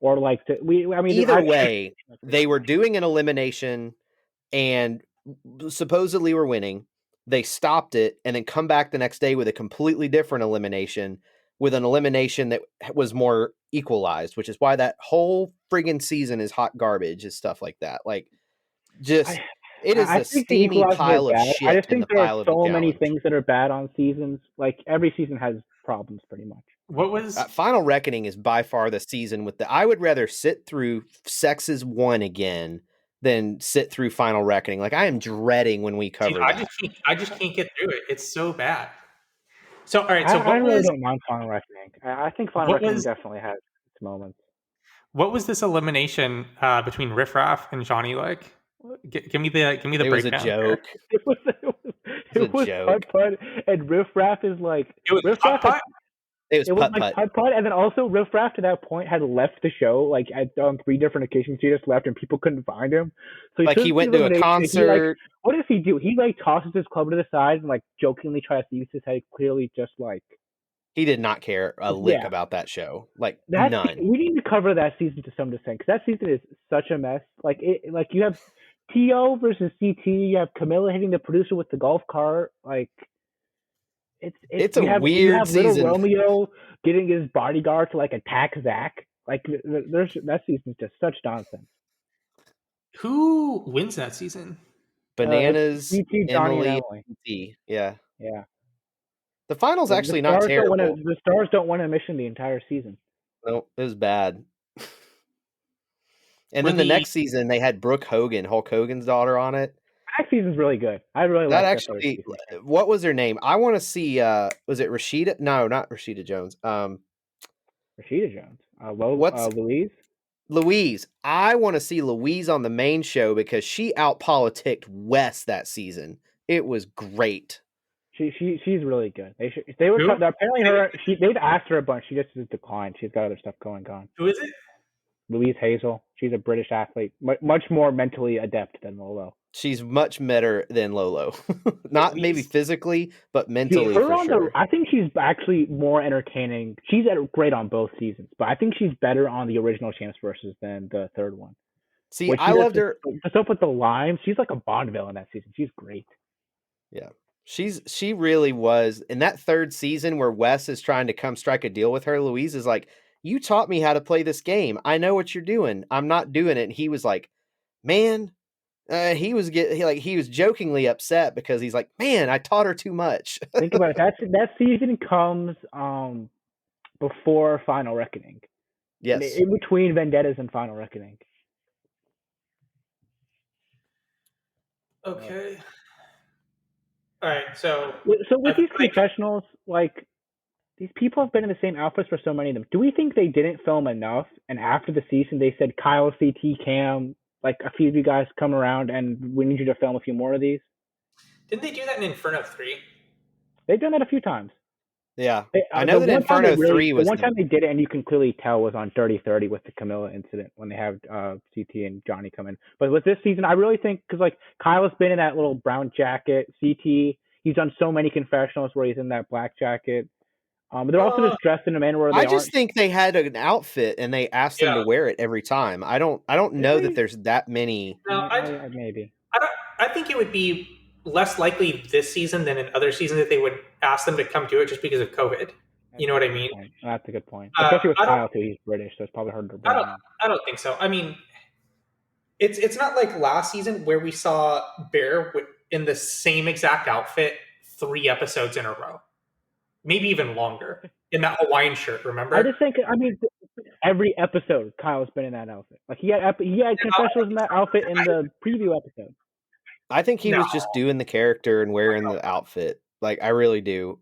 or like Either way, they were doing an elimination and supposedly were winning. They stopped it and then come back the next day with a completely different elimination, with an elimination that was more equalized, which is why that whole friggin' season is hot garbage and stuff like that. Like, just it is a think the steamy equalizers pile are of bad. I shit just in the think there pile are of the so many challenge. things that are bad on seasons. Like every season has problems, pretty much. What was Final Reckoning is by far the season with the. I would rather sit through Sexes 1 again than sit through Final Reckoning. Like, I am dreading when we cover that. I just can't get through it. It's so bad. So all right. I really don't mind Final Reckoning. I think Final Reckoning definitely has its moments. What was this elimination between Riff Raff and Johnny like? Give me the It was a breakdown. joke. It was a joke. putt, and Riff Raff is like It was Riff Raff. putt. It was It was putt like putt. putt, and then also Riff Raff to that point had left the show like on 3 different occasions. He just left and people couldn't find him. So Like, he went to a concert. What does he do? He like tosses his club to the side and like jokingly tries to use his head. Clearly, just like He did not care a lick about that show. Like, none. We need to cover that season to some extent because that season is such a mess. Like you have To versus CT. You have Camilla hitting the producer with the golf cart. Like it's a weird season. Little Romeo getting his bodyguard to like attack Zach. Like that season's just such nonsense. Who wins that season? Bananas, CT, Johnny, Emily, and Emily. CT. Yeah. The final's actually not terrible. The Stars don't win a mission the entire season. No, it was bad. And then the next season, they had Brooke Hogan, Hulk Hogan's daughter, on it. The next season's really good. I really like that. Actually, what was her name? I want to see. Was it Rashida? No, not Rashida Jones. Rashida Jones. Louise. Louise. I want to see Louise on the main show because she outpoliticked Wes that season. It was great. She's really good. They were apparently they'd asked her a bunch. She just declined. She's got other stuff going on. Who is it? Louise Hazel. She's a British athlete, much more mentally adept than Lolo. She's much better than Lolo. Not maybe physically, but mentally for sure. I think she's actually more entertaining. She's great on both seasons, but I think she's better on the original Champs Versus than the third one. See, I loved her. The stuff with the lime, she's like a Bond villain that season. She's great. Yeah. She really was. In that third season where Wes is trying to come strike a deal with her, Louise is like, you taught me how to play this game. I know what you're doing. I'm not doing it. And he was like, man, he was jokingly upset because he's like, man, I taught her too much. Think about it. That season comes before Final Reckoning. Yes. In between Vendettas and Final Reckoning. Okay. All right. So with these confessionals, like, these people have been in the same outfits for so many of them. Do we think they didn't film enough? And after the season, they said, Kyle, CT, Cam, like, a few of you guys come around and we need you to film a few more of these? Didn't they do that in Inferno 3? They've done that a few times. Yeah. I know that Inferno 3 was... The one time they did it, and you can clearly tell, was on Dirty 30 with the Camilla incident when they have CT and Johnny come in. But with this season, I really think, because, like, Kyle has been in that little brown jacket. CT, he's done so many confessionals where he's in that black jacket. But they're also just dressed in a manner where they think they had an outfit and they asked them to wear it every time. I don't know that there's that many. No, maybe. I think it would be less likely this season than in other seasons that they would ask them to come do it just because of COVID. You know what I mean? That's a good point. Especially with Kyle too. He's British, so it's probably harder to bring him. I don't think so. I mean, it's not like last season where we saw Bear in the same exact outfit 3 episodes in a row. Maybe even longer in that Hawaiian shirt. Remember? I just think. I mean, every episode Kyle's been in that outfit. Like he had confessionals in that outfit in the preview episode. I think he was just doing the character and wearing the outfit. Like, I really do.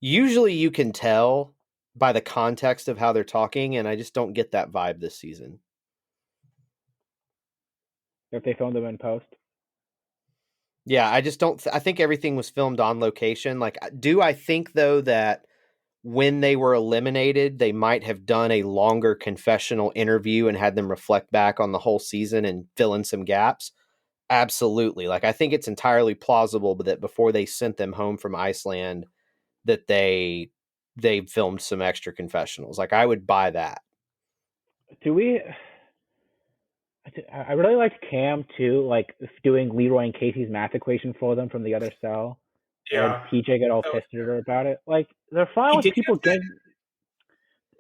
Usually you can tell by the context of how they're talking, and I just don't get that vibe this season. If they filmed them in post. Yeah, I just don't. I think everything was filmed on location. Like, do I think though that when they were eliminated, they might have done a longer confessional interview and had them reflect back on the whole season and fill in some gaps. Absolutely. Like, I think it's entirely plausible that before they sent them home from Iceland, that they filmed some extra confessionals. Like, I would buy that. I really liked Cam too, like doing Leroy and Casey's math equation for them from the other cell. And Yeah. TJ got all pissed at her about it. Like, they're fine with people getting.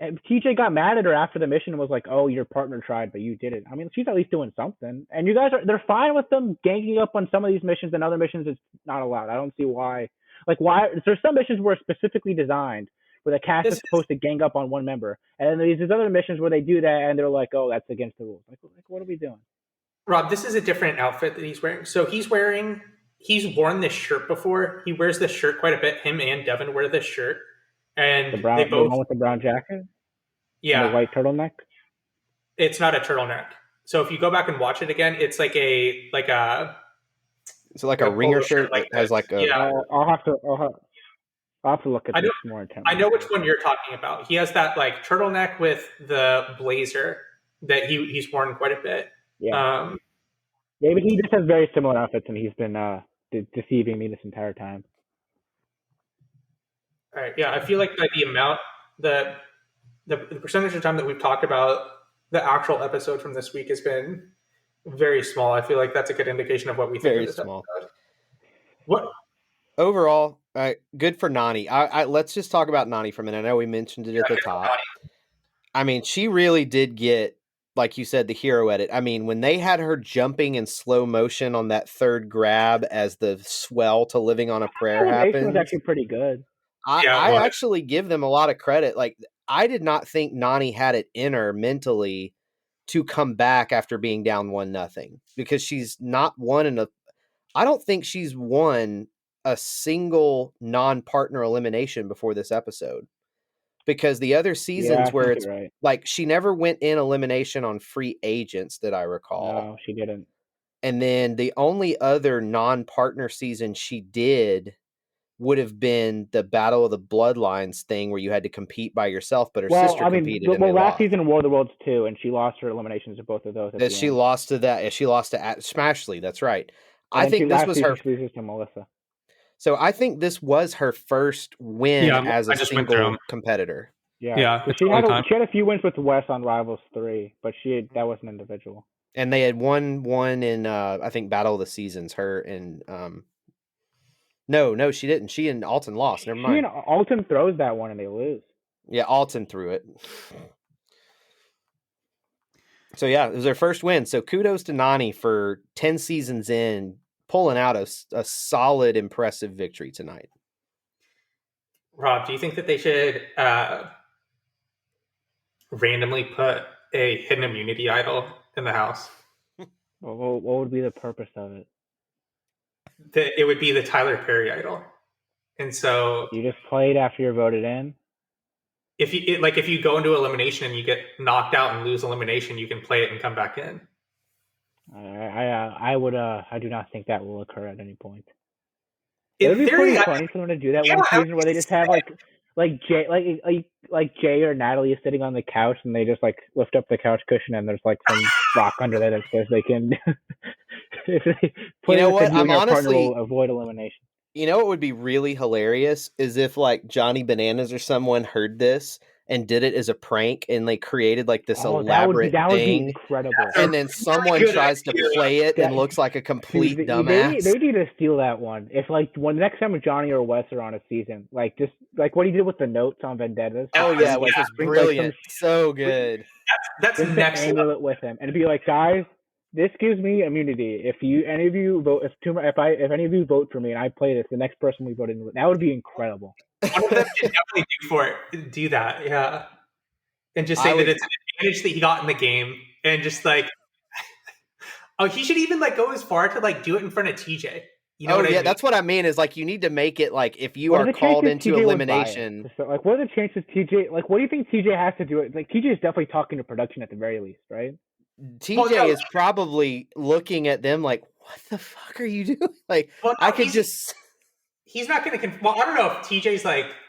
And TJ got mad at her after the mission and was like, "Oh, your partner tried, but you didn't." I mean, she's at least doing something. And you guys they're fine with them ganging up on some of these missions, and other missions it's not allowed. I don't see why. Like, why? There's some missions where it's specifically designed where the cast is supposed to gang up on one member, and then there's other missions where they do that and they're like, "Oh, that's against the rules." Like what are we doing? Rob, this is a different outfit that he's wearing. So he's worn this shirt before. He wears this shirt quite a bit. Him and Devin wear this shirt. And the one with the brown jacket? Yeah. And the white turtleneck? It's not a turtleneck. So if you go back and watch it again, it's like a It's like a ringer shirt like that has like a. Yeah. I'll have to look at this more intently. I know which one you're talking about. He has that like turtleneck with the blazer that he's worn quite a bit. Yeah. Maybe he just has very similar outfits, and he's been deceiving me this entire time. All right. Yeah, I feel like by the amount, the percentage of time that we've talked about the actual episode from this week has been very small. I feel like that's a good indication of what we think of this episode. What overall? Good for Nani. Let's just talk about Nani for a minute. I know we mentioned it at the top. I mean, she really did get, like you said, the hero edit. I mean, when they had her jumping in slow motion on that third grab as the swell to Living on a Prayer happened, was actually pretty good. I actually give them a lot of credit. Like, I did not think Nani had it in her mentally to come back after being down 1-0, because she's not I don't think she's won a single non-partner elimination before this episode. Because the other seasons where it's right. like she never went in elimination on free agents that I recall. No, she didn't. And then the only other non-partner season she did would have been the Battle of the Bloodlines thing where you had to compete by yourself, but her sister competed. Last season War of the Worlds too, and she lost her eliminations of both of those. She lost to that. She lost to Smashley. That's right. I think this was her. She loses to Melissa. So I think this was her first win as a single competitor. Yeah. She had a few wins with Wes on Rivals 3, but that was an individual. And they had one in I think Battle of the Seasons. Her and no, she didn't. She and Alton lost. Never mind. Alton throws that one and they lose. Yeah, Alton threw it. So yeah, it was their first win. So kudos to Nani for 10 seasons in, pulling out a solid, impressive victory tonight. Rob, do you think that they should randomly put a hidden immunity idol in the house? What would be the purpose of it? It would be the Tyler Perry idol. And so you just play it after you're voted in? If you go into elimination and you get knocked out and lose elimination, you can play it and come back in. I do not think that will occur at any point. It would be pretty funny for them to do that one season where they just have like Jay or Natalie is sitting on the couch and they just like lift up the couch cushion and there's like some rock under there that says they can. If they play, you know what? I'm honestly will avoid elimination. You know what would be really hilarious is if like Johnny Bananas or someone heard this and did it as a prank and they created like this elaborate that thing. Would be incredible. And then someone tries to play it and looks like a complete dumbass. They need to steal that one. If like when next time Johnny or Wes are on a season, like just like what he did with the notes on Vendettas. Oh yeah, which was brilliant. So good. That's next level with him and be like, guys, this gives me immunity. If any of you vote, if any of you vote for me and I play this, the next person we vote in, that would be incredible. One of them can definitely do that, yeah. And just say that it's an advantage that he got in the game, and just like, he should even like go as far to like do it in front of TJ. You know what I mean? That's what I mean. Is like you need to make it like if you are called into elimination. So, like, what are the chances TJ? Like, what do you think TJ has to do? Like, TJ is definitely talking to production at the very least, right? TJ is probably looking at them like, what the fuck are you doing? Like, I could just. he's not going to. Well, I don't know if TJ's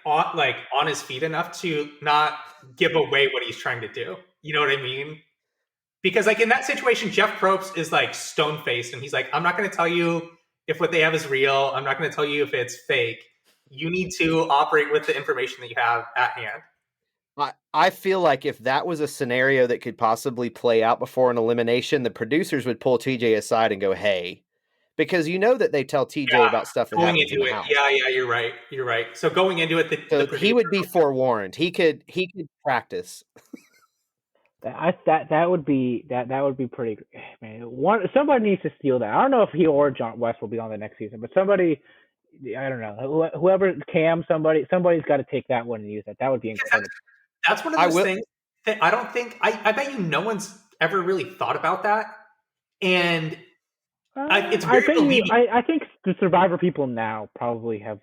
on his feet enough to not give away what he's trying to do. You know what I mean? Because in that situation, Jeff Probst is stone faced, and he's like, "I'm not going to tell you if what they have is real. I'm not going to tell you if it's fake. You need to operate with the information that you have at hand." I feel like if that was a scenario that could possibly play out before an elimination, the producers would pull TJ aside and go, "Hey," because that they tell TJ about stuff that happens in the house. Yeah, you're right. You're right. So going into it, he would be forewarned. He could practice. That would be pretty. Man, somebody needs to steal that. I don't know if he or John West will be on the next season, but somebody, I don't know, whoever somebody's got to take that one and use it. That would be incredible. That's one of those things that I don't think I bet you no one's ever really thought about that, and it's very believable. I think the Survivor people now probably have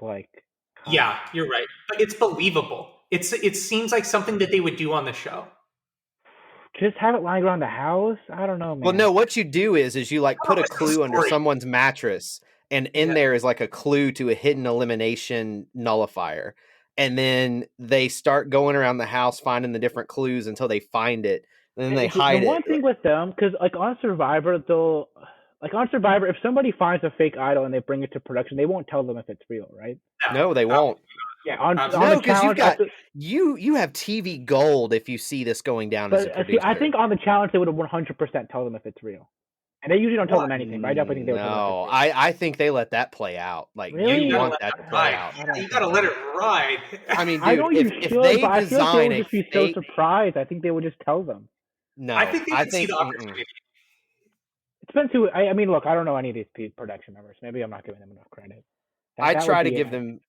Yeah, you're right, but it's believable. It seems like something that they would do on the show. Just have it lying around the house. I don't know, man. Well, no. What you do is you put a clue under someone's mattress, and in there is a clue to a hidden elimination nullifier, and then they start going around the house finding the different clues until they find it, and then they hide it. The one thing with them, because on Survivor, if somebody finds a fake idol and they bring it to production, they won't tell them if it's real, right? No, they won't. Yeah, on the challenge, you have TV gold if you see this going down as a producer. I think on the challenge they would have 100% tell them if it's real, and they usually don't tell them anything. But I definitely think they would. No, I think they let that play out. Really? You want that to play out. You gotta let it ride. I mean, dude, I know if they design I feel like they would just be so surprised. I think they would just tell them. No, I think they see the opportunity. It depends who. I mean, look, I don't know any of these production members. Maybe I'm not giving them enough credit. I try to give them.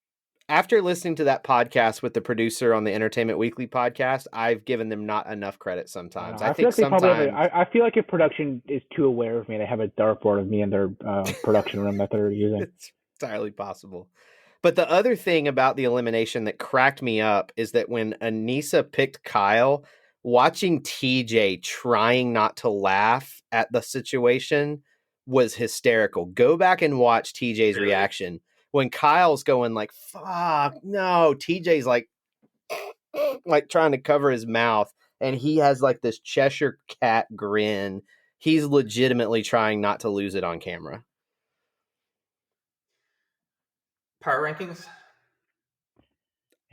After listening to that podcast with the producer on the Entertainment Weekly podcast, I've given them not enough credit sometimes. I think sometimes I feel like if production is too aware of me, they have a dartboard of me in their production room that they're using. It's entirely possible. But the other thing about the elimination that cracked me up is that when Anissa picked Kyle, watching TJ trying not to laugh at the situation was hysterical. Go back and watch TJ's reaction. When Kyle's going fuck, no, TJ's trying to cover his mouth, and he has this Cheshire cat grin. He's legitimately trying not to lose it on camera. Power rankings?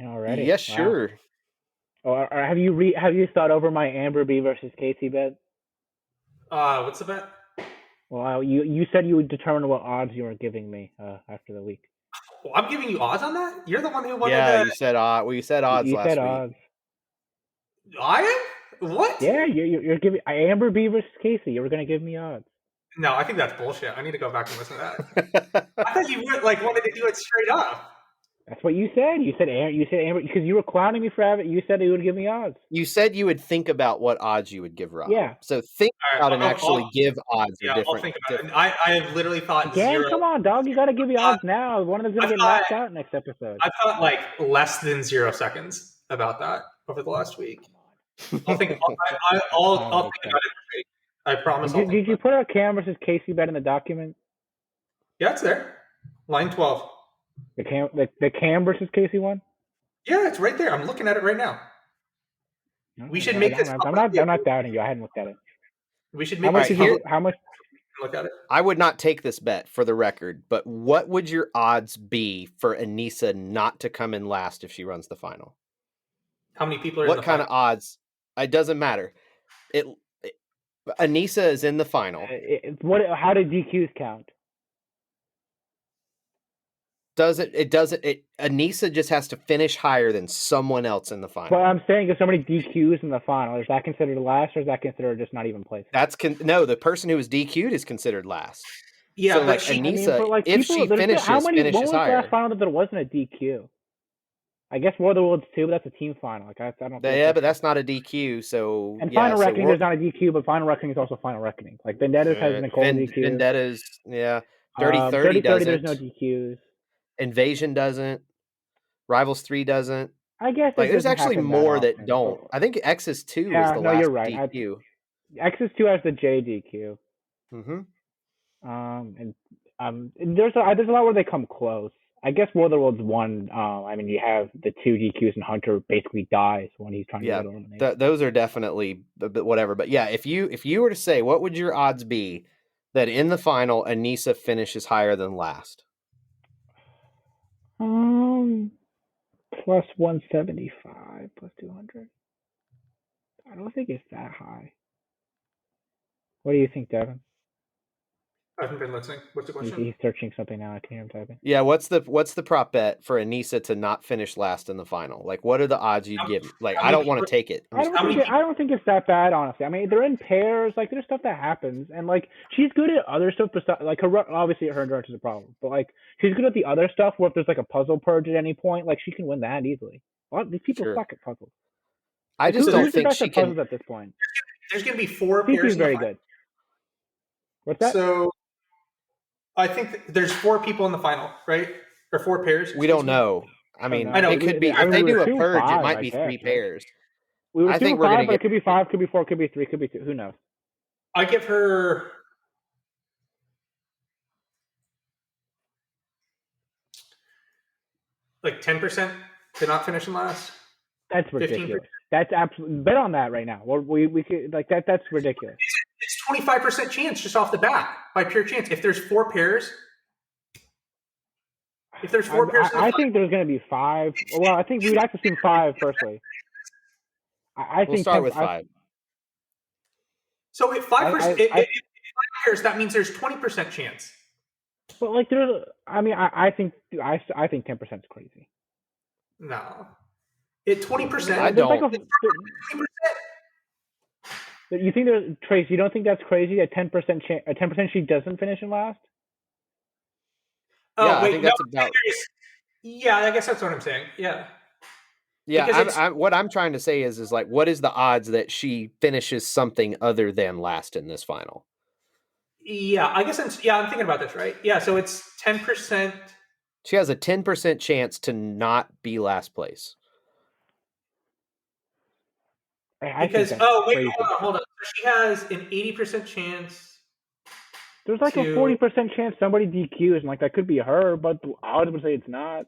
Already? Yes, wow. Sure. Or have you thought over my Amber B versus Casey bet? What's the bet? Well, you said you would determine what odds you were giving me after the week. Well, I'm giving you odds on that? You're the one who wanted you said odds. Well, you said odds last week. Odds. I am? What? Yeah, you're giving Amber B versus Casey. You were going to give me odds. No, I think that's bullshit. I need to go back and listen to that. I thought you wanted to do it straight up. That's what you said. You said Amber because you were clowning me for having. You said you would give me odds. You said you would think about what odds you would give Rob. Yeah. So think about and actually give odds. Yeah, I'll think about it. I have literally thought zero. Come on, dog. You got to give me odds now. One of them's gonna get knocked out next episode. I thought less than 0 seconds about that over the last week. I'll think. I'll think about it this week. I promise. Did you put out Cam versus Casey bet in the document? Yeah, it's there. Line 12. The Cam versus Casey one? Yeah, it's right there. I'm looking at it right now. Okay, we should make this. I'm not doubting you. I hadn't looked at it. We should make how much? Look at it. I would not take this bet for the record, but what would your odds be for Anissa not to come in last if she runs the final? How many people are what in the kind final? of odds? It doesn't matter. Anissa is in the final. How do DQs count? Anissa just has to finish higher than someone else in the final. Well, I'm saying if somebody DQs in the final, is that considered last, or is that considered just not even placed? No, the person who was DQ'd is considered last. Yeah, so, but Anissa, if she finishes higher. When was the last final that there wasn't a DQ? I guess War of the Worlds 2, but that's a team final. I don't. But that's not a DQ. So Final Reckoning, there's not a DQ, but Final Reckoning is also Final Reckoning. Vendettas has Nicole DQ. Vendettas, yeah. Dirty 30 doesn't. There's no DQs. Invasion doesn't. Rivals 3 doesn't. I guess there's actually more that don't. I think X's 2 was the last you're right. DQ. X's 2 has the JDQ. Mm-hmm. And there's a lot where they come close. I guess War of the Worlds 1. I mean, you have the 2 DQs and Hunter basically dies when he's trying to get eliminated. Those are definitely whatever. But yeah, if you were to say, what would your odds be that in the final Anissa finishes higher than last? Plus 175, plus 200. I don't think it's that high. What do you think, Devin? I haven't been listening. What's the question? He's searching something now. I can hear him typing. Yeah, what's the prop bet for Anissa to not finish last in the final? Like, what are the odds you'd give me? Like, I don't want to take it. I don't think it's that bad, honestly. I mean, they're in pairs. Like, there's stuff that happens, and like she's good at other stuff. Besides, like obviously her endurance is a problem, but like she's good at the other stuff. Where if there's like a puzzle purge at any point, like she can win that easily. These people suck at puzzles. I just don't think she can. Puzzles at this point. There's going to be 4 pairs. She's very good. What's that? So I think there's 4 people in the final, right? Or 4 pairs. We don't know. I mean, I know it could be. If they do a purge, it might be 3 pairs. We were 2 5, but it could be 5, could be 4, could be 3, could be 2. Who knows? I give her like 10% to not finish in last. That's ridiculous. 15%. That's absolutely bet on that right now. We could like that. That's ridiculous. It's 25% chance just off the bat by pure chance. If there's 4 pairs, I think there's going to be 5. Well, I think we'd have to assume 5 personally. I think we'll start with 5. So if 5%, if 5 pairs, that means there's 20% chance. But like there's, I mean, I think 10% is crazy. No, 20%. I don't. Like you think there's Trace? You don't think that's crazy? A 10% chance, a 10% she doesn't finish in last. Oh, yeah, wait, I think that's about. Yeah, I guess that's what I'm saying. Yeah. Yeah, what I'm trying to say is like, what is the odds that she finishes something other than last in this final? Yeah, I guess I'm thinking about this, right? Yeah, so it's 10%. She has a 10% chance to not be last place. Hold on. She has an 80% chance. There's like a 40% chance somebody DQs, and like that could be her, but I would say it's not.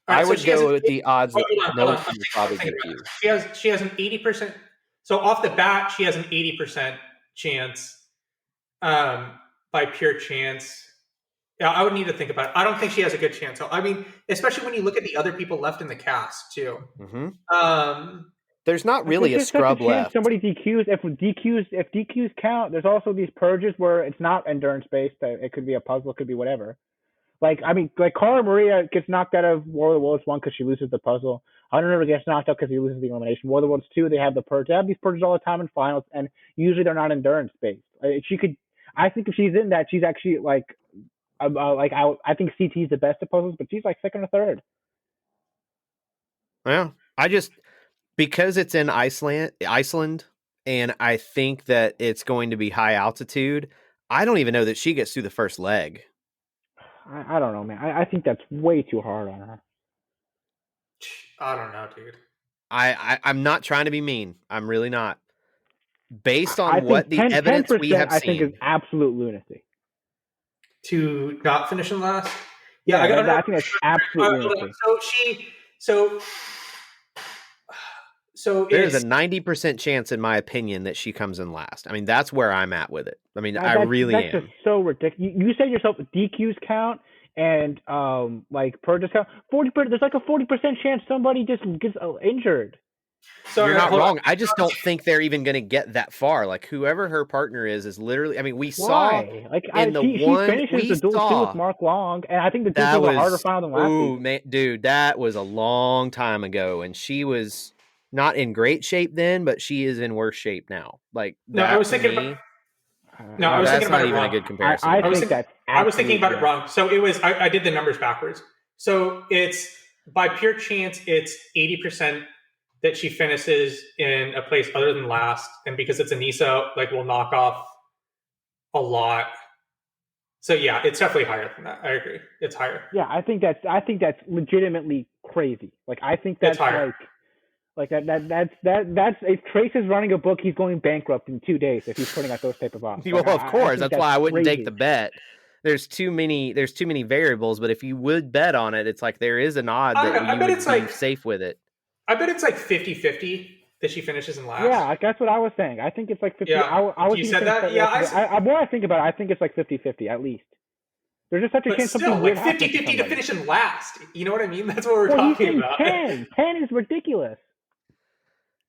I would go with the odds that no one would probably DQ. She has an 80%. So off the bat, she has an 80% chance. By pure chance. Yeah, I would need to think about it. I don't think she has a good chance. So, I mean, especially when you look at the other people left in the cast too. Mm-hmm. There's not really a scrub left. Somebody DQs. If DQs count, there's also these purges where it's not endurance based. It could be a puzzle. It could be whatever. Like I mean, like Cara Maria gets knocked out of War of the Worlds 1 because she loses the puzzle. Hunter never gets knocked out because he loses the elimination. War of the Worlds 2, they have the purge. They have these purges all the time in finals, and usually they're not endurance based. I think if she's in that, she's actually I think CT is the best at puzzles, but she's like second or third. Well, because it's in Iceland, and I think that it's going to be high altitude, I don't even know that she gets through the first leg. I don't know, man. I think that's way too hard on her. I don't know, dude. I'm not trying to be mean. I'm really not. Based on what the evidence we have seen, I think is absolute lunacy. To not finish in last? Yeah, I think that's absolute lunacy. So there's a 90% chance, in my opinion, that she comes in last. I mean, that's where I'm at with it. I mean, I really am. That's just so ridiculous. You said yourself DQs count and like purges count. 40%. There's like a 40% chance somebody just gets injured. So you're not wrong. I just don't think they're even going to get that far. Like whoever her partner is literally. I mean, we saw like in she finishes the duel 2 with Mark Long, and I think the duel was a harder final than last week. Man, dude, that was a long time ago, and she was not in great shape then, but she is in worse shape now. Like I was thinking about. No, I was thinking about it wrong. A good comparison. I was thinking about it wrong. So it was. I did the numbers backwards. So it's by pure chance, it's 80%. That she finishes in a place other than last, and because it's Anissa, like we'll knock off a lot. So yeah, it's definitely higher than that. I agree, it's higher. Yeah, I think that's legitimately crazy. Like I think that's like that's if Trace is running a book, he's going bankrupt in 2 days if he's putting out those type of odds. Well, of course, that's why I wouldn't take the bet. there's too many variables. But if you would bet on it, it's like there is an odd I don't that know. I you bet would it's be like safe with it. I bet it's like 50-50 that she finishes in last. Yeah, that's what I was saying. I think it's like 50. Yeah. I was You thinking said that? Yeah, I more I think about it, I think it's like 50-50 at least. There's just such a But chance still, something like weird happens 50-50 to somebody. finish in last. You know what I mean? That's what we're Well, he's talking saying about. 10. 10 is ridiculous.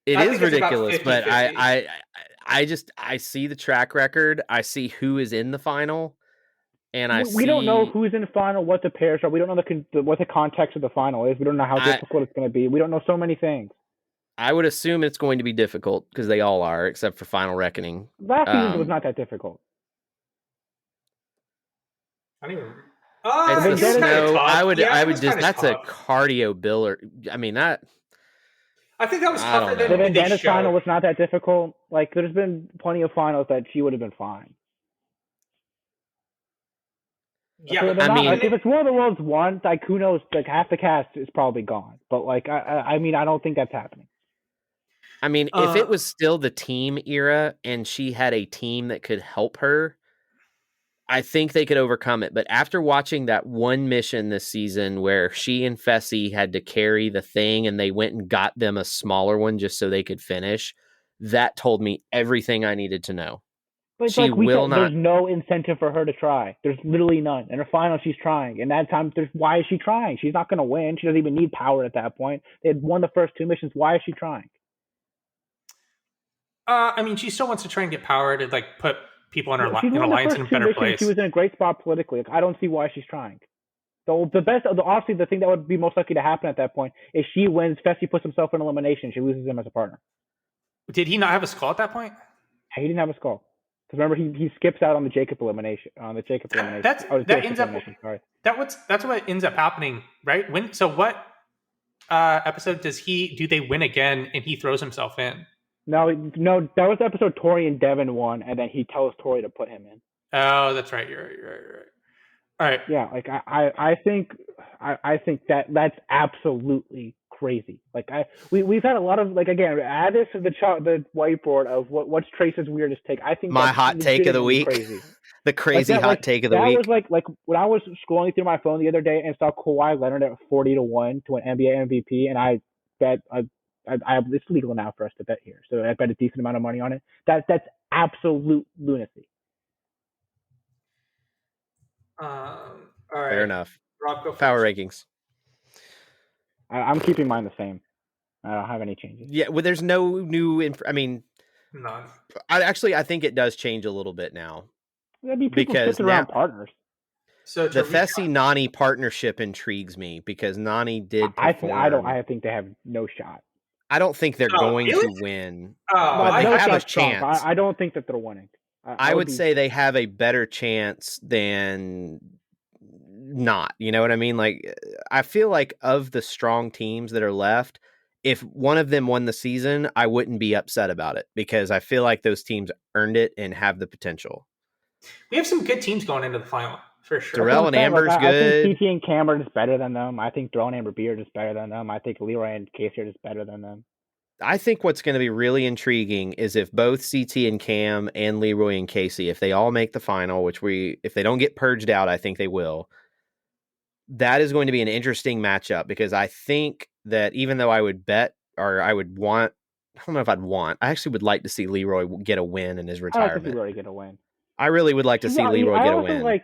It I is think it's about ridiculous, but 50-50. I see the track record. I see who is in the final, and We don't know who's in the final, what the pairs are. We don't know what the context of the final is. We don't know how difficult it's going to be. We don't know so many things. I would assume it's going to be difficult because they all are, except for Final Reckoning. Last season was not that difficult. I don't even. It's the snow. I would just. That's tough. a cardio biller. I mean that. I think that was tougher than the they Bandanas showed. final was not that difficult. Like there's been plenty of finals that she would have been fine. Yeah, so like, if it's War of the Worlds 1, like who knows? Like half the cast is probably gone. But like I mean I don't think that's happening. I mean, if it was still the team era and she had a team that could help her, I think they could overcome it. But after watching that one mission this season where she and Fessy had to carry the thing and they went and got them a smaller one just so they could finish, that told me everything I needed to know. But she will not. There's no incentive for her to try. There's literally none. In her final, she's trying. And that time, why is she trying? She's not going to win. She doesn't even need power at that point. They had won the first 2 missions. Why is she trying? I mean, she still wants to try and get power to like put people in her alliance in a better place. She was in a great spot politically. Like, I don't see why she's trying. Honestly, the thing that would be most likely to happen at that point is she wins. Fessy puts himself in elimination. She loses him as a partner. Did he not have a skull at that point? He didn't have a skull. Because remember, he skips out on the Jacob elimination. That's what ends up happening, right? What episode do they win again and he throws himself in? No, that was the episode Tori and Devin won, and then he tells Tori to put him in. Oh, that's right. You're right. All right. Yeah, like I think that's absolutely crazy. Like we've had a lot of, like, again, add this to the whiteboard of what's Trace's weirdest take. I think my hot take of the week. Crazy. The crazy hot take of the week. That was like when I was scrolling through my phone the other day and saw Kawhi Leonard at 40-1 to win NBA MVP, and I bet it's legal now for us to bet here, so I bet a decent amount of money on it. That's absolute lunacy. All right. Fair enough. Rob, go Power rankings. I'm keeping mine the same. I don't have any changes. Yeah, well, there's no new. I mean, none. I think it does change a little bit now. Because around partners. So the Fessy Nany partnership intrigues me because Nany did perform. I think they have no shot. I don't think they're going to win. They have a chance. I don't think that they're winning. I would say they have a better chance than not. You know what I mean? Like, I feel like of the strong teams that are left, if one of them won the season, I wouldn't be upset about it because I feel like those teams earned it and have the potential. We have some good teams going into the final, for sure. Darrell and Amber's good. I think CT and Cameron is better than them. I think Darrell and Amber Beard is better than them. I think Leroy and Casey are just better than them. I think what's going to be really intriguing is if both CT and Cam and Leroy and Casey, if they all make the final, if they don't get purged out, I think they will. That is going to be an interesting matchup because I think that even though I would bet or I would want, I don't know if I'd want, I actually would like to see Leroy get a win in his retirement. I like to see Leroy get a win. I really would like to see Leroy get a win.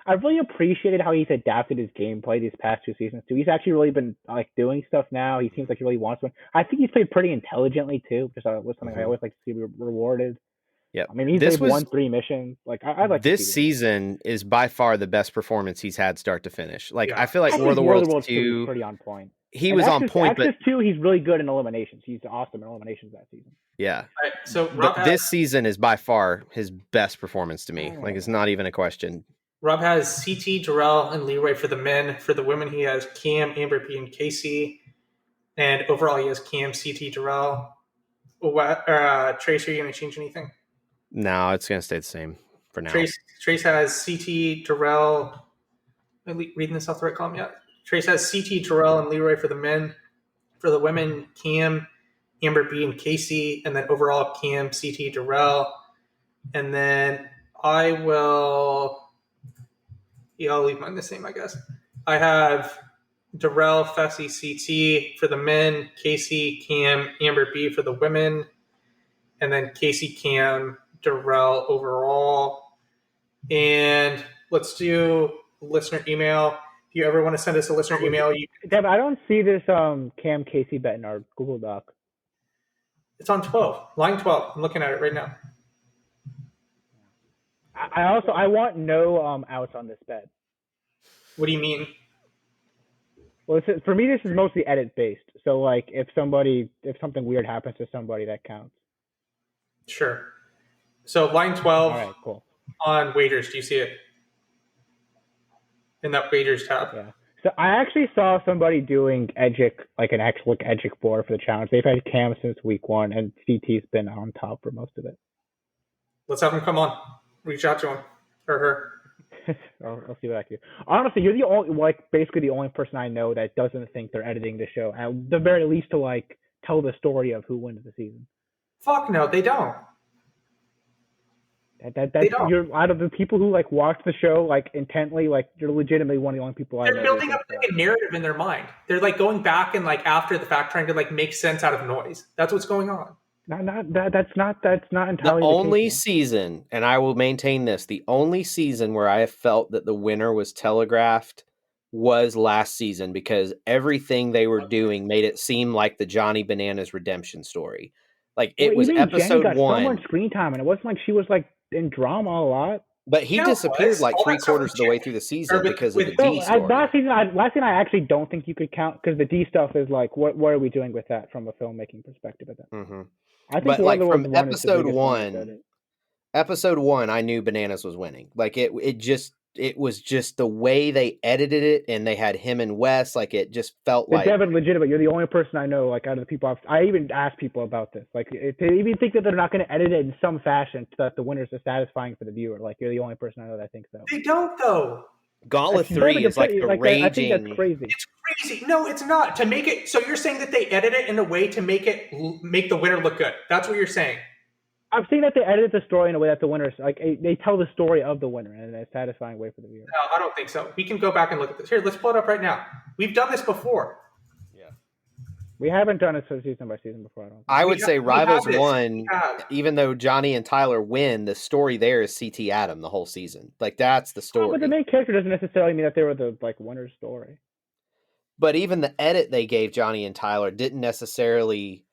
I really appreciated how he's adapted his gameplay these past 2 seasons too. He's actually really been doing stuff now. He seems like he really wants one. I think he's played pretty intelligently too, which was something I always like to see rewarded. Yeah, I mean, he's won 3 missions. Like I like this season is by far the best performance he's had start to finish. Like I feel like War of the Worlds 2 pretty on point. He was on point, but 2 he's really good in eliminations. He's awesome in eliminations that season. Yeah. Right, so this season is by far his best performance to me. Like it's not even a question. Rob has CT, Darrell, and Leroy for the men. For the women, he has Cam, Amber P, and Casey. And overall, he has Cam, CT, Darrell. Trace, are you going to change anything? No, it's going to stay the same for now. Trace has CT, Darrell. Am I reading this off the right column yet? Trace has CT, Darrell, and Leroy for the men. For the women, Cam, Amber B, and Casey. And then overall, Cam, CT, Darrell. And then I will Yeah, I'll leave mine the same, I guess. I have Darrell, Fessy, CT for the men, Casey, Cam, Amber B for the women, and then Casey, Cam, Darrell overall. And let's do listener email. If you ever want to send us a listener email, Deb, I don't see this Cam Casey bet in our Google Doc. it's on 12, line 12. I'm looking at it right now. I want no outs on this bet. What do you mean? Well, for me, this is mostly edit based. So like, if something weird happens to somebody, that counts. Sure. So line 12. All right, cool. On wagers, do you see it in that wagers tab? Yeah. So I actually saw somebody doing Edgic, like an actual Edgic board for the challenge. They've had Cam since week 1, and CT's been on top for most of it. Let's have him come on. Reach out to him or her. I'll see what I can do. Honestly, you're the only, basically the only person I know that doesn't think they're editing the show, at the very least to tell the story of who wins the season. Fuck no, they don't. You're out of the people who watch the show intently. You're legitimately one of the only people I know. They're building up a narrative in their mind. They're going back and after the fact trying to make sense out of noise. That's what's going on. That's not entirely the only case, season, and I will maintain this. The only season where I have felt that the winner was telegraphed was last season, because everything they were doing made it seem like the Johnny Bananas redemption story. It was episode Jenny got 1. So much screen time, and it wasn't like she was in drama a lot. But he disappeared 3/4 of the way through the season because of the D story. Last season, I actually don't think you could count, because the D stuff is what are we doing with that from a filmmaking perspective? At that, mm-hmm. I think from episode 1, I knew Bananas was winning. It was just the way they edited it, and they had him and Wes. It just felt like Devin, legitimate. You're the only person I know out of the people I even asked people about this. They even think that they're not going to edit it in some fashion so that the winners are satisfying for the viewer. You're the only person I know that thinks so. They don't though. Gauntlet 3 is the raging. I think that's crazy. It's crazy. No, it's not. To make it so, you're saying that they edit it in a way to make the winner look good. That's what you're saying. I'm saying that they edit the story in a way that the winners they tell the story of the winner in a satisfying way for the viewer. No, I don't think so. We can go back and look at this. Here, let's pull it up right now. We've done this before. Yeah, we haven't done it season by season before. I would say Rivals 1, even though Johnny and Tyler win, the story there is CT Adam the whole season. That's the story. But the main character doesn't necessarily mean that they were the winner's story. But even the edit they gave Johnny and Tyler didn't necessarily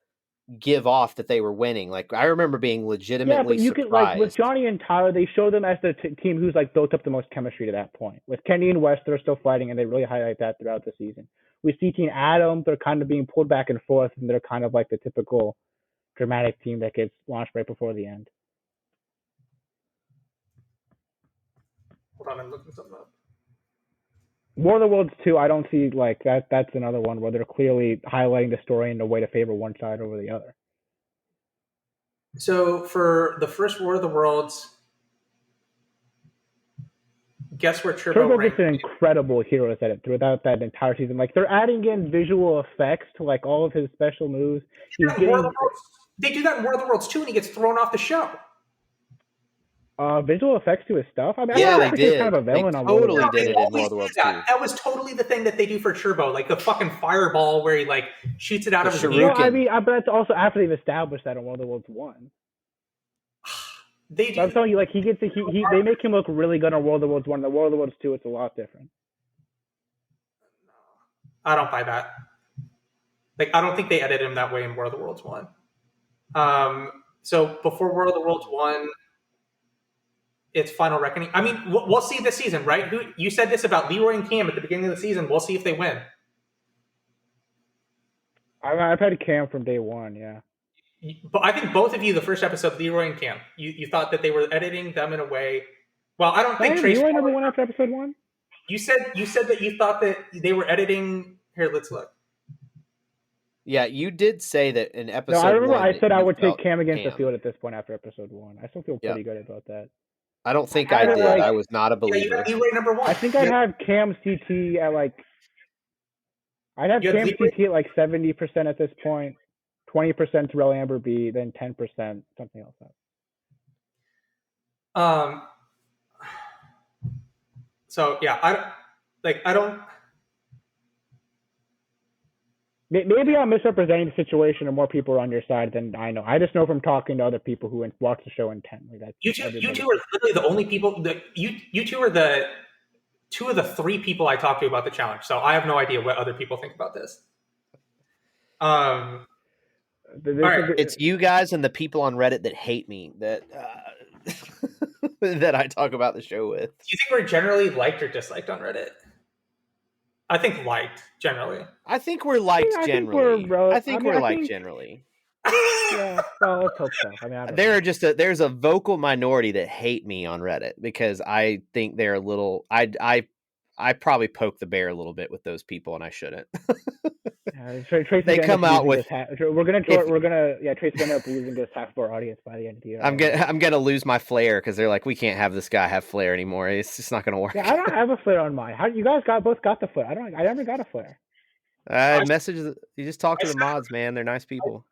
give off that they were winning. I remember being legitimately surprised. With Johnny and Tyler, they show them as the team who's built up the most chemistry to that point. With Kenny and West, they're still fighting, and they really highlight that throughout the season. With CT and Adam, they're kind of being pulled back and forth, and they're kind of the typical dramatic team that gets launched right before the end. Hold on, I'm looking something up. War of the Worlds 2, I don't see that. That's another one where they're clearly highlighting the story in a way to favor one side over the other. So for the first War of the Worlds, guess where Turbo gets an incredible heroes edit throughout that entire season. They're adding in visual effects to all of his special moves. They do that in War of the Worlds too, and he gets thrown off the show. Visual effects to his stuff. They did. Kind of a villain on totally did it in War of the Worlds too. That was totally the thing that they do for Turbo, the fucking fireball where he shoots it out of his knee. But that's also after they've established that in War of the Worlds 1. They do. I'm telling you, he gets they make him look really good on World of the Worlds 1. The World of the Worlds 2, it's a lot different. I don't buy that. I don't think they edited him that way in World of the Worlds 1. So before World of the Worlds 1, it's Final Reckoning. I mean, we'll see this season, right? You said this about Leroy and Cam at the beginning of the season. We'll see if they win. I've had Cam from day one, yeah. But I think both of you, the first episode, Leroy and Cam, you thought that they were editing them in a way. Well, I don't think Trace. Leroy number one after episode 1. You said that you thought that they were editing. Here, let's look. Yeah, you did say that in episode. No, I remember I said I would take Cam against the field at this point after episode 1. I still feel pretty good about that. I don't think I did. I was not a believer. Yeah, Leroy number 1. I think I'd have Cam CT at I'd have Cam CT at 70% at this point, 20% Terrell Amber B, then 10% something else. So yeah, I don't. Maybe I'm misrepresenting the situation, and more people are on your side than I know. I just know from talking to other people who watch the show intently that You two are literally the only people that you two are the two of the three people I talk to about the challenge. So I have no idea what other people think about this. All right. It's you guys and the people on Reddit that hate me that that I talk about the show with. Do you think we're generally liked or disliked on Reddit? I think liked generally. I think we're liked generally. I think we're liked generally. Yeah, well, let's hope so. I mean, there's a vocal minority that hate me on Reddit because I think they're a little. I probably poke the bear a little bit with those people, and I shouldn't. They come out with. We're gonna Tracy's gonna end up losing this half of our audience by the end of the year. I'm gonna lose my flair because they're like, we can't have this guy have flair anymore. It's just not gonna work. Yeah, I don't have a flare on mine. How you guys both got the flare? I never got a flare. You just talk to the mods, man. They're nice people.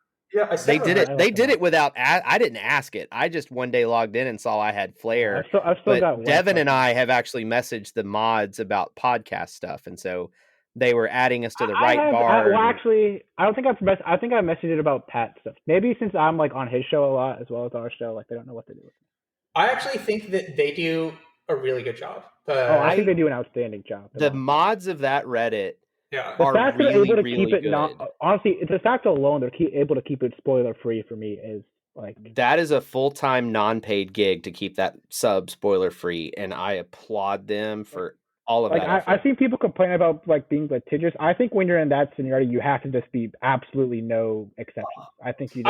They did it. They did it without. I didn't ask it. I just one day logged in and saw I had flare. I've still got Devin and I have actually messaged the mods about podcast stuff, and so they were adding us to the bar. Actually, I don't think I think I messaged it about Pat stuff. Maybe since I'm like on his show a lot as well as our show, like they don't know what to do with me. I actually think that they do a really good job. I think they do an outstanding job. The mods of that Reddit. Yeah. The fact they're able to keep it honestly, it's the fact alone they're able to keep it spoiler free for me is like that is a full-time non-paid gig to keep that sub spoiler free, and I applaud them for all of that. I've seen people complain about like being litigious. I think when you're in that scenario, you have to just be absolutely no exceptions. I think they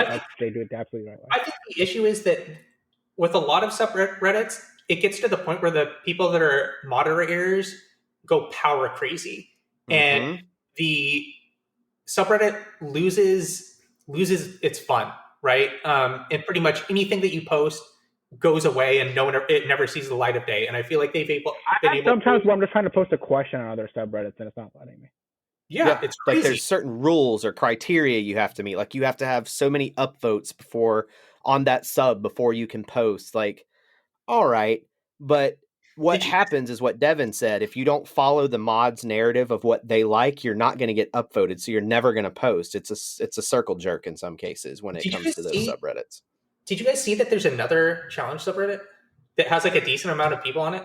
do it the absolutely right way. I think the issue is that with a lot of subreddits, it gets to the point where the people that are moderators go power crazy. And the subreddit loses its fun, right? And pretty much anything that you post goes away, and it never sees the light of day. And I feel like sometimes when I'm just trying to post a question on other subreddits and it's not letting me. Yeah, it's crazy. Like there's certain rules or criteria you have to meet. Like you have to have so many upvotes on that sub before you can post. Like, all right, but what happens is what Devin said. If you don't follow the mods' narrative of what they like, you're not going to get upvoted, so you're never going to post. It's a circle jerk in some cases when it comes to those subreddits. Did you guys see that there's another challenge subreddit that has like a decent amount of people on it?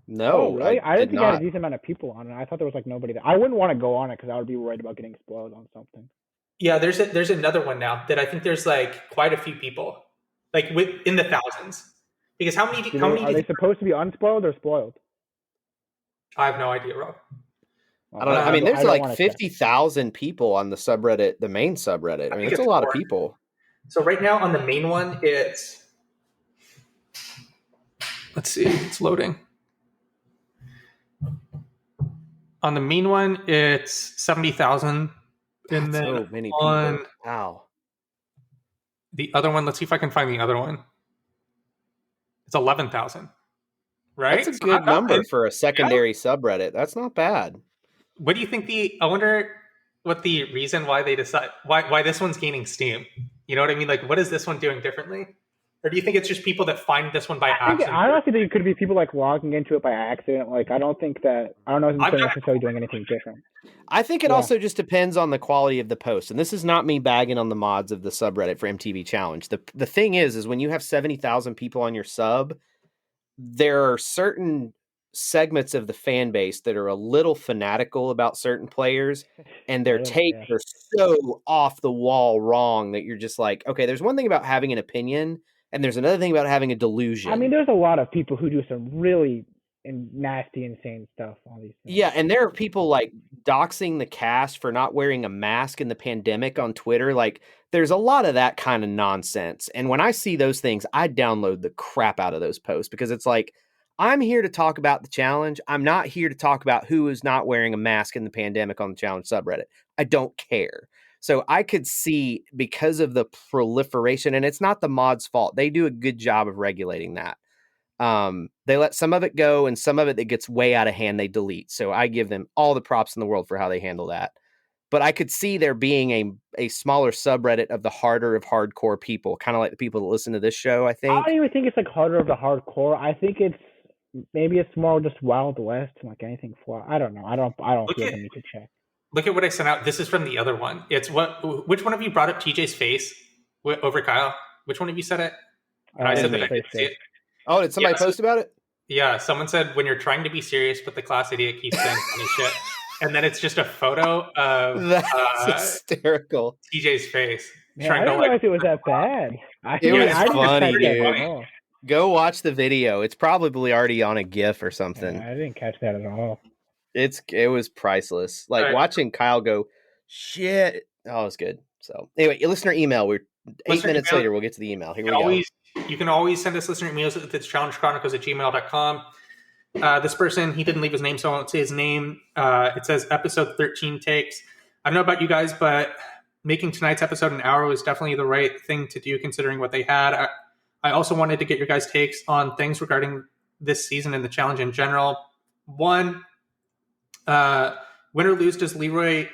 No, really? I didn't think it had a decent amount of people on it. I thought there was like nobody there. I wouldn't want to go on it because I would be worried about getting spoiled on something. Yeah, there's another one now that I think there's like quite a few people, like in the thousands. Because how many are they supposed to be unspoiled or spoiled? I have no idea, Rob. I don't know. I mean, there's like 50,000 people on the subreddit, the main subreddit. I mean, it's a lot of people. So right now on the main one, let's see, it's loading. On the main one, it's 70,000. And then so many people. Wow. The other one, let's see if I can find the other one. It's 11,000, right? That's a good number for a secondary subreddit. That's not bad. What do you think I wonder what the reason why they decide why this one's gaining steam. You know what I mean? Like, what is this one doing differently? Or do you think it's just people that find this one by accident? I honestly think it could be people like logging into it by accident. Like, I don't know if they're necessarily doing anything different. I think it also just depends on the quality of the post. And this is not me bagging on the mods of the subreddit for MTV Challenge. The thing is when you have 70,000 people on your sub, there are certain segments of the fan base that are a little fanatical about certain players, and their takes are so off the wall wrong that you're just like, okay, there's one thing about having an opinion, and there's another thing about having a delusion. I mean, there's a lot of people who do some really nasty, insane stuff on these things. Yeah, and there are people like doxing the cast for not wearing a mask in the pandemic on Twitter. Like, there's a lot of that kind of nonsense. And when I see those things, I download the crap out of those posts because it's like, I'm here to talk about the challenge. I'm not here to talk about who is not wearing a mask in the pandemic on the challenge subreddit. I don't care. So I could see, because of the proliferation, and it's not the mods' fault. They do a good job of regulating that. They let some of it go, and some of it that gets way out of hand, they delete. So I give them all the props in the world for how they handle that. But I could see there being a smaller subreddit of the harder of hardcore people, kind of like the people that listen to this show, I think. I don't even think it's like harder of the hardcore. I think it's Maybe it's more just Wild West, like anything fly. I don't know. I don't feel the need to check. Look at what I sent out. This is from the other one. It's which one of you brought up TJ's face over Kyle? Which one of you said it? And I said that I didn't see it. Oh, did somebody post about it? Yeah, someone said when you're trying to be serious, but the class idiot keeps saying funny shit. And then it's just a photo of that's hysterical. TJ's face. Yeah, I didn't realize it was that bad. It was funny, dude. Funny. Go watch the video. It's probably already on a GIF or something. Yeah, I didn't catch that at all. It was priceless. Like watching Kyle go, shit. Oh, it was good. So anyway, listener email. We're 8 minutes later. We'll get to the email. Here we go. You can always send us listener emails at challengeChronicles@gmail.com. This person, he didn't leave his name, so I won't say his name. It says episode 13 takes. I don't know about you guys, but making tonight's episode an hour was definitely the right thing to do considering what they had. I also wanted to get your guys' takes on things regarding this season and the challenge in general. One, win or lose, does Leroy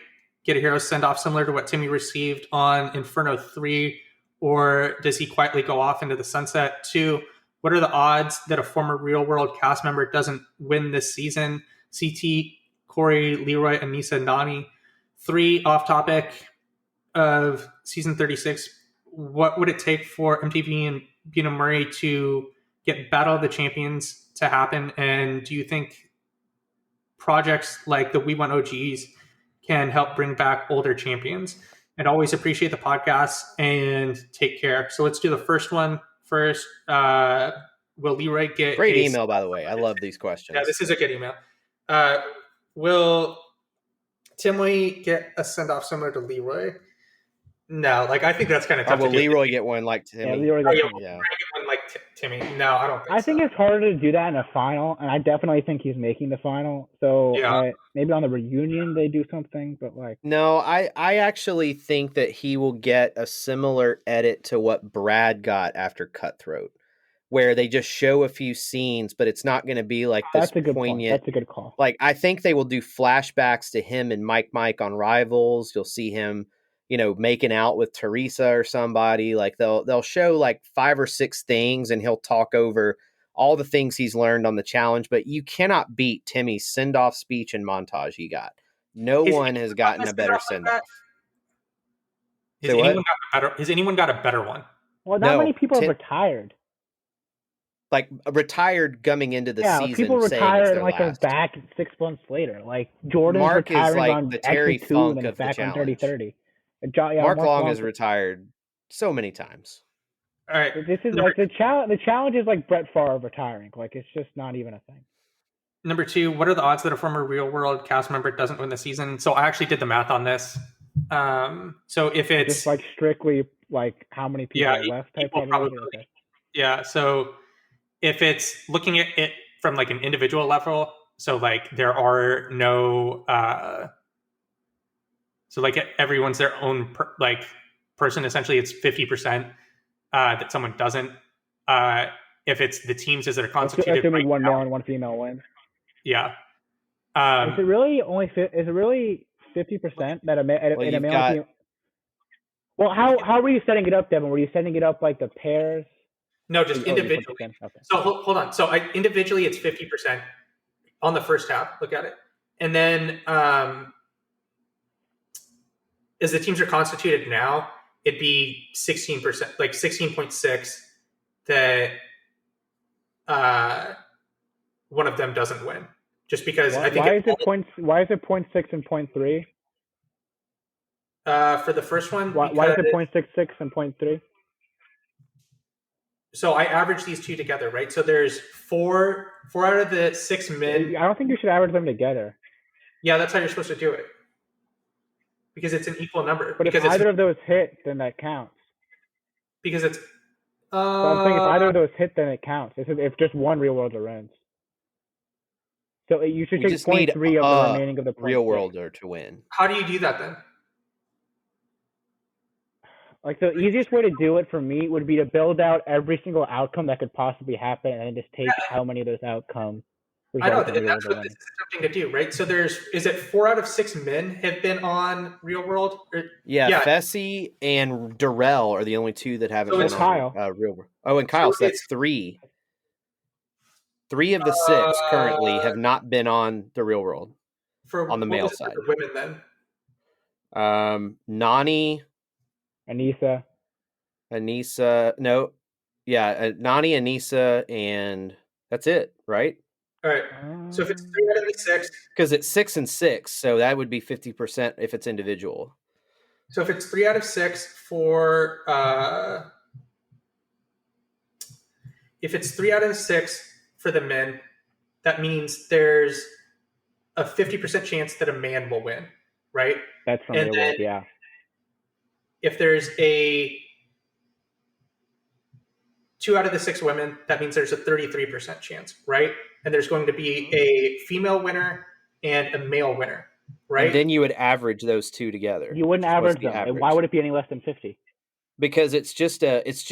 get a hero send-off similar to what Timmy received on Inferno 3, or does he quietly go off into the sunset? 2, what are the odds that a former Real World cast member doesn't win this season? CT, Corey, Leroy, Anissa, Nani. 3, off topic of season 36, what would it take for MTV and Bina Murray to get Battle of the Champions to happen? And do you think projects like the We Want OGs can help bring back older champions? And always appreciate the podcast and take care. So let's do the first one first. Will Leroy get great email, by the way? I love these questions. Yeah, this is a good email. Will Timmy get a send-off similar to Leroy? No, like I think that's kind of tough. Will Leroy get one like Timmy? Yeah, Leroy get one like Timmy. No, I don't think I think it's harder to do that in a final, and I definitely think he's making the final. So maybe on the reunion they do something, but like no, I actually think that he will get a similar edit to what Brad got after Cutthroat, where they just show a few scenes, but it's not going to be like this poignant. That's a good call. Like I think they will do flashbacks to him and Mike on Rivals. You'll see him, making out with Teresa or somebody. Like they'll show like 5 or 6 things, and he'll talk over all the things he's learned on the challenge. But you cannot beat Timmy's send-off speech and montage he got. No one has gotten a better send-off. Has anyone got a better one? Well, not many people have retired. Like retired coming into the season. Yeah, people retire and like are back 6 months later. Like Jordan's Mark retiring is like on the Terry X2 Funk and of the back challenge. on 30-30. Mark Long has retired so many times. All right, this is like the challenge. The challenge is like Brett Favre retiring. Like it's just not even a thing. Number 2, what are the odds that a former Real World cast member doesn't win the season? So I actually did the math on this. So if it's just like strictly like how many people are left type probability. Okay. Yeah. So if it's looking at it from like an individual level, so like there are no, so like everyone's their own person. Essentially, it's 50% that someone doesn't. If it's the teams as they're constituted, assuming one male and one female wins. Yeah. Is it really 50% that a male and female? Well, how were you setting it up, Devin? Were you setting it up like the pairs? No, just individually. Okay. So hold on. So individually, it's 50% on the first half. Look at it, and then as the teams are constituted now, it'd be 16%, like 16.6 that one of them doesn't win, just because I think. Why is it 0.6 and 0.3? For the first one, why is it 0.66 and 0.3? So I average these two together, right? So there's four out of the 6 men. I don't think you should average them together. Yeah, that's how you're supposed to do it, because it's an equal number. But if either of those hit, then that counts. Because it's. So I'm saying if either of those hit, then it counts. If just one Real Worlder wins. So you should take 0.3 of the remaining of the Real Worlder to win. How do you do that then? Like the easiest way to do it for me would be to build out every single outcome that could possibly happen, and then just take how many of those outcomes. I know that's what this is attempting to do, right? So is it 4 out of 6 men have been on Real World? Yeah, Fessy and Darrell are the only 2 that haven't been on Real World. Oh, and Kyle, so that's 3. 3 of the 6 currently have not been on the Real World on the what male was it side. for the women then? Nani, Anissa. no, yeah, Nani, Anissa, and that's it, right? All right. So if it's 3 out of the 6, Because it's 6 and 6, so that would be 50% if it's individual. so if it's 3 out of 6 for if it's 3 out of 6 for the men, that means there's a 50% chance that a man will win, right? That's from And Real then World, yeah. if there's a 2 out of the 6 women, that means there's a 33% chance, right? And there's going to be a female winner and a male winner, right? And then you would average those two together. You wouldn't What's average the them. And average? why would it be any less than 50? Because it's just a Because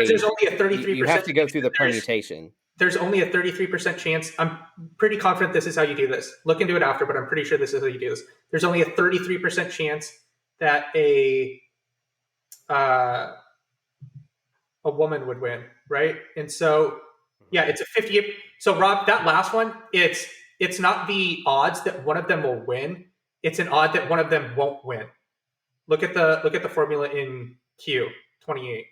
there's only a 33%. you have to go through the permutation. There's only a 33% chance. I'm pretty confident this is how you do this. Look into it after, but I'm pretty sure this is how you do this. There's only a 33% chance that a woman would win, right? And so, yeah, it's a 50. So Rob, that last one, it's not the odds that one of them will win. It's an odd that one of them won't win. Look at the formula in Q28.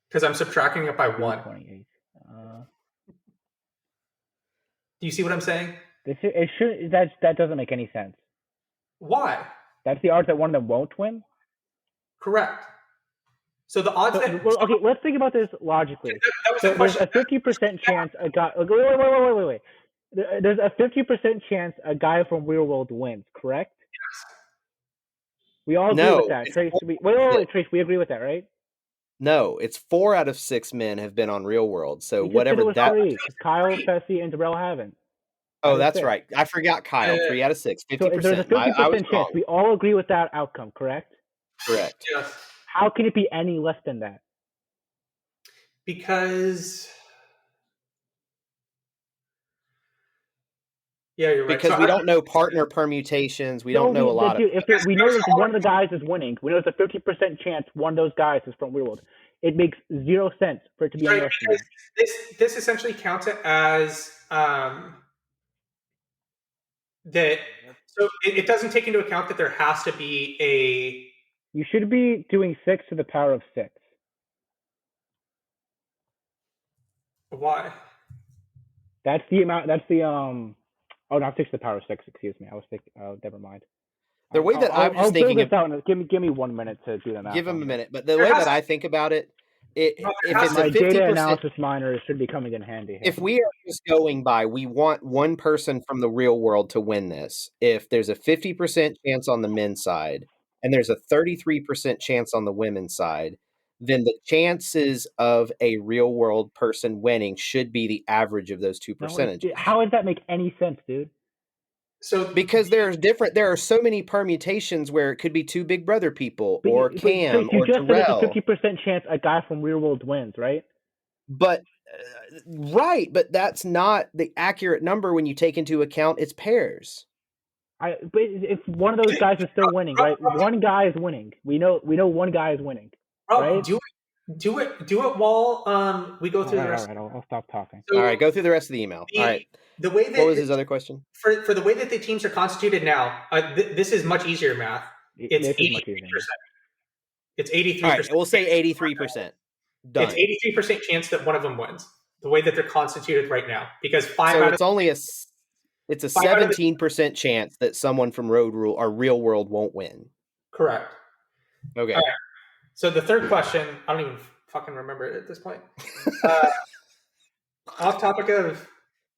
Because I'm subtracting it by 1. 28. Do you see what I'm saying? That doesn't make any sense. Why? That's the odds that one of them won't win? Correct. So the odds that okay, let's think about this logically. that was So the question. there's a 50% chance a guy. Wait. There's a 50% chance a guy from Real World wins. Correct? Yes. We all agree No, with that. it's Trace, wait, Trace. We agree with that, right? No, it's 4 out of 6 men have been on Real World. So We just whatever said it was that. 3. Kyle, Fessy, and Darrell haven't. Oh, that's right. I forgot Kyle. 3 out of 6. 50%. So there's a 50% I was chance. wrong. We all agree with that outcome, correct? Correct. Yes. How can it be any less than that? Because yeah, you're right. Because So we don't know partner permutations. We don't know a lot of. We know that one of the guys is winning. We know there's a 50% chance one of those guys is from Real World. It makes 0 sense for it to be any less than that. This essentially counts it as that. So it doesn't take into account that there has to be a. You should be doing 6 to the power of 6. Why? That's the amount. That's the Oh, not 6 to the power of 6. Excuse me. I was thinking. Oh, never mind. The way that I was I'll thinking build this out. Give me 1 minute to do the math. Give him a minute. But the way that I think about it, if it's my a 50%, data analysis minor should be coming in handy. If we are just going by, we want one person from the Real World to win this. If there's a 50% chance on the men's side and there's a 33% chance on the women's side, then the chances of a Real World person winning should be the average of those two percentages. How does that make any sense, dude? So because there are so many permutations where it could be 2 Big Brother people or Cam or just Darrell. Said it's a 50% chance a guy from Real World wins, right? But but that's not the accurate number when you take into account its pairs. But if one of those guys is still winning, right? One guy is winning. We know one guy is winning. Right? Do it while we go through the rest. All right, I'll stop talking. So, all right, go through the rest of the email. All right. The way that, what was his other question? For the way that the teams are constituted now, this is much easier math. It's 83%. It's 83%. All right, we'll say 83%. Done. It's 83% chance that one of them wins. The way that they're constituted right now, because it's a 17% chance that someone from Real World won't win. Correct. Okay. Right. So the third question, I don't even fucking remember it at this point. Off topic of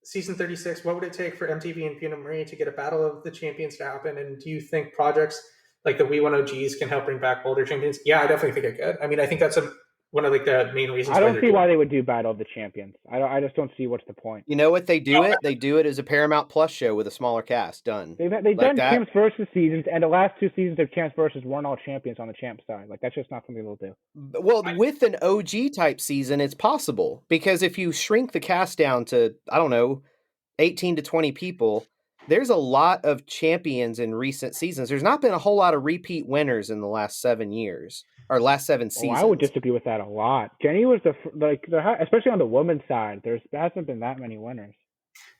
season 36, what would it take for MTV and Fiona Marie to get a Battle of the Champions to happen? And do you think projects like the We Want OGs can help bring back older champions? Yeah, I definitely think it could. I mean, I think that's one of the main reasons. I don't see why they would do Battle of the Champions. I just don't see what's the point. You know what they do it? They do it as a Paramount Plus show with a smaller cast. Done. They've done Champs versus seasons, and the last 2 seasons of Champs versus weren't all champions on the Champs side. Like, that's just not something they'll do. Well, with an OG type season, it's possible, because if you shrink the cast down to, I don't know, 18 to 20 people, there's a lot of champions in recent seasons. There's not been a whole lot of repeat winners in the last 7 years. or last 7 Oh, seasons. I would disagree with that a lot. Jenny was especially on the women's side. There hasn't been that many winners.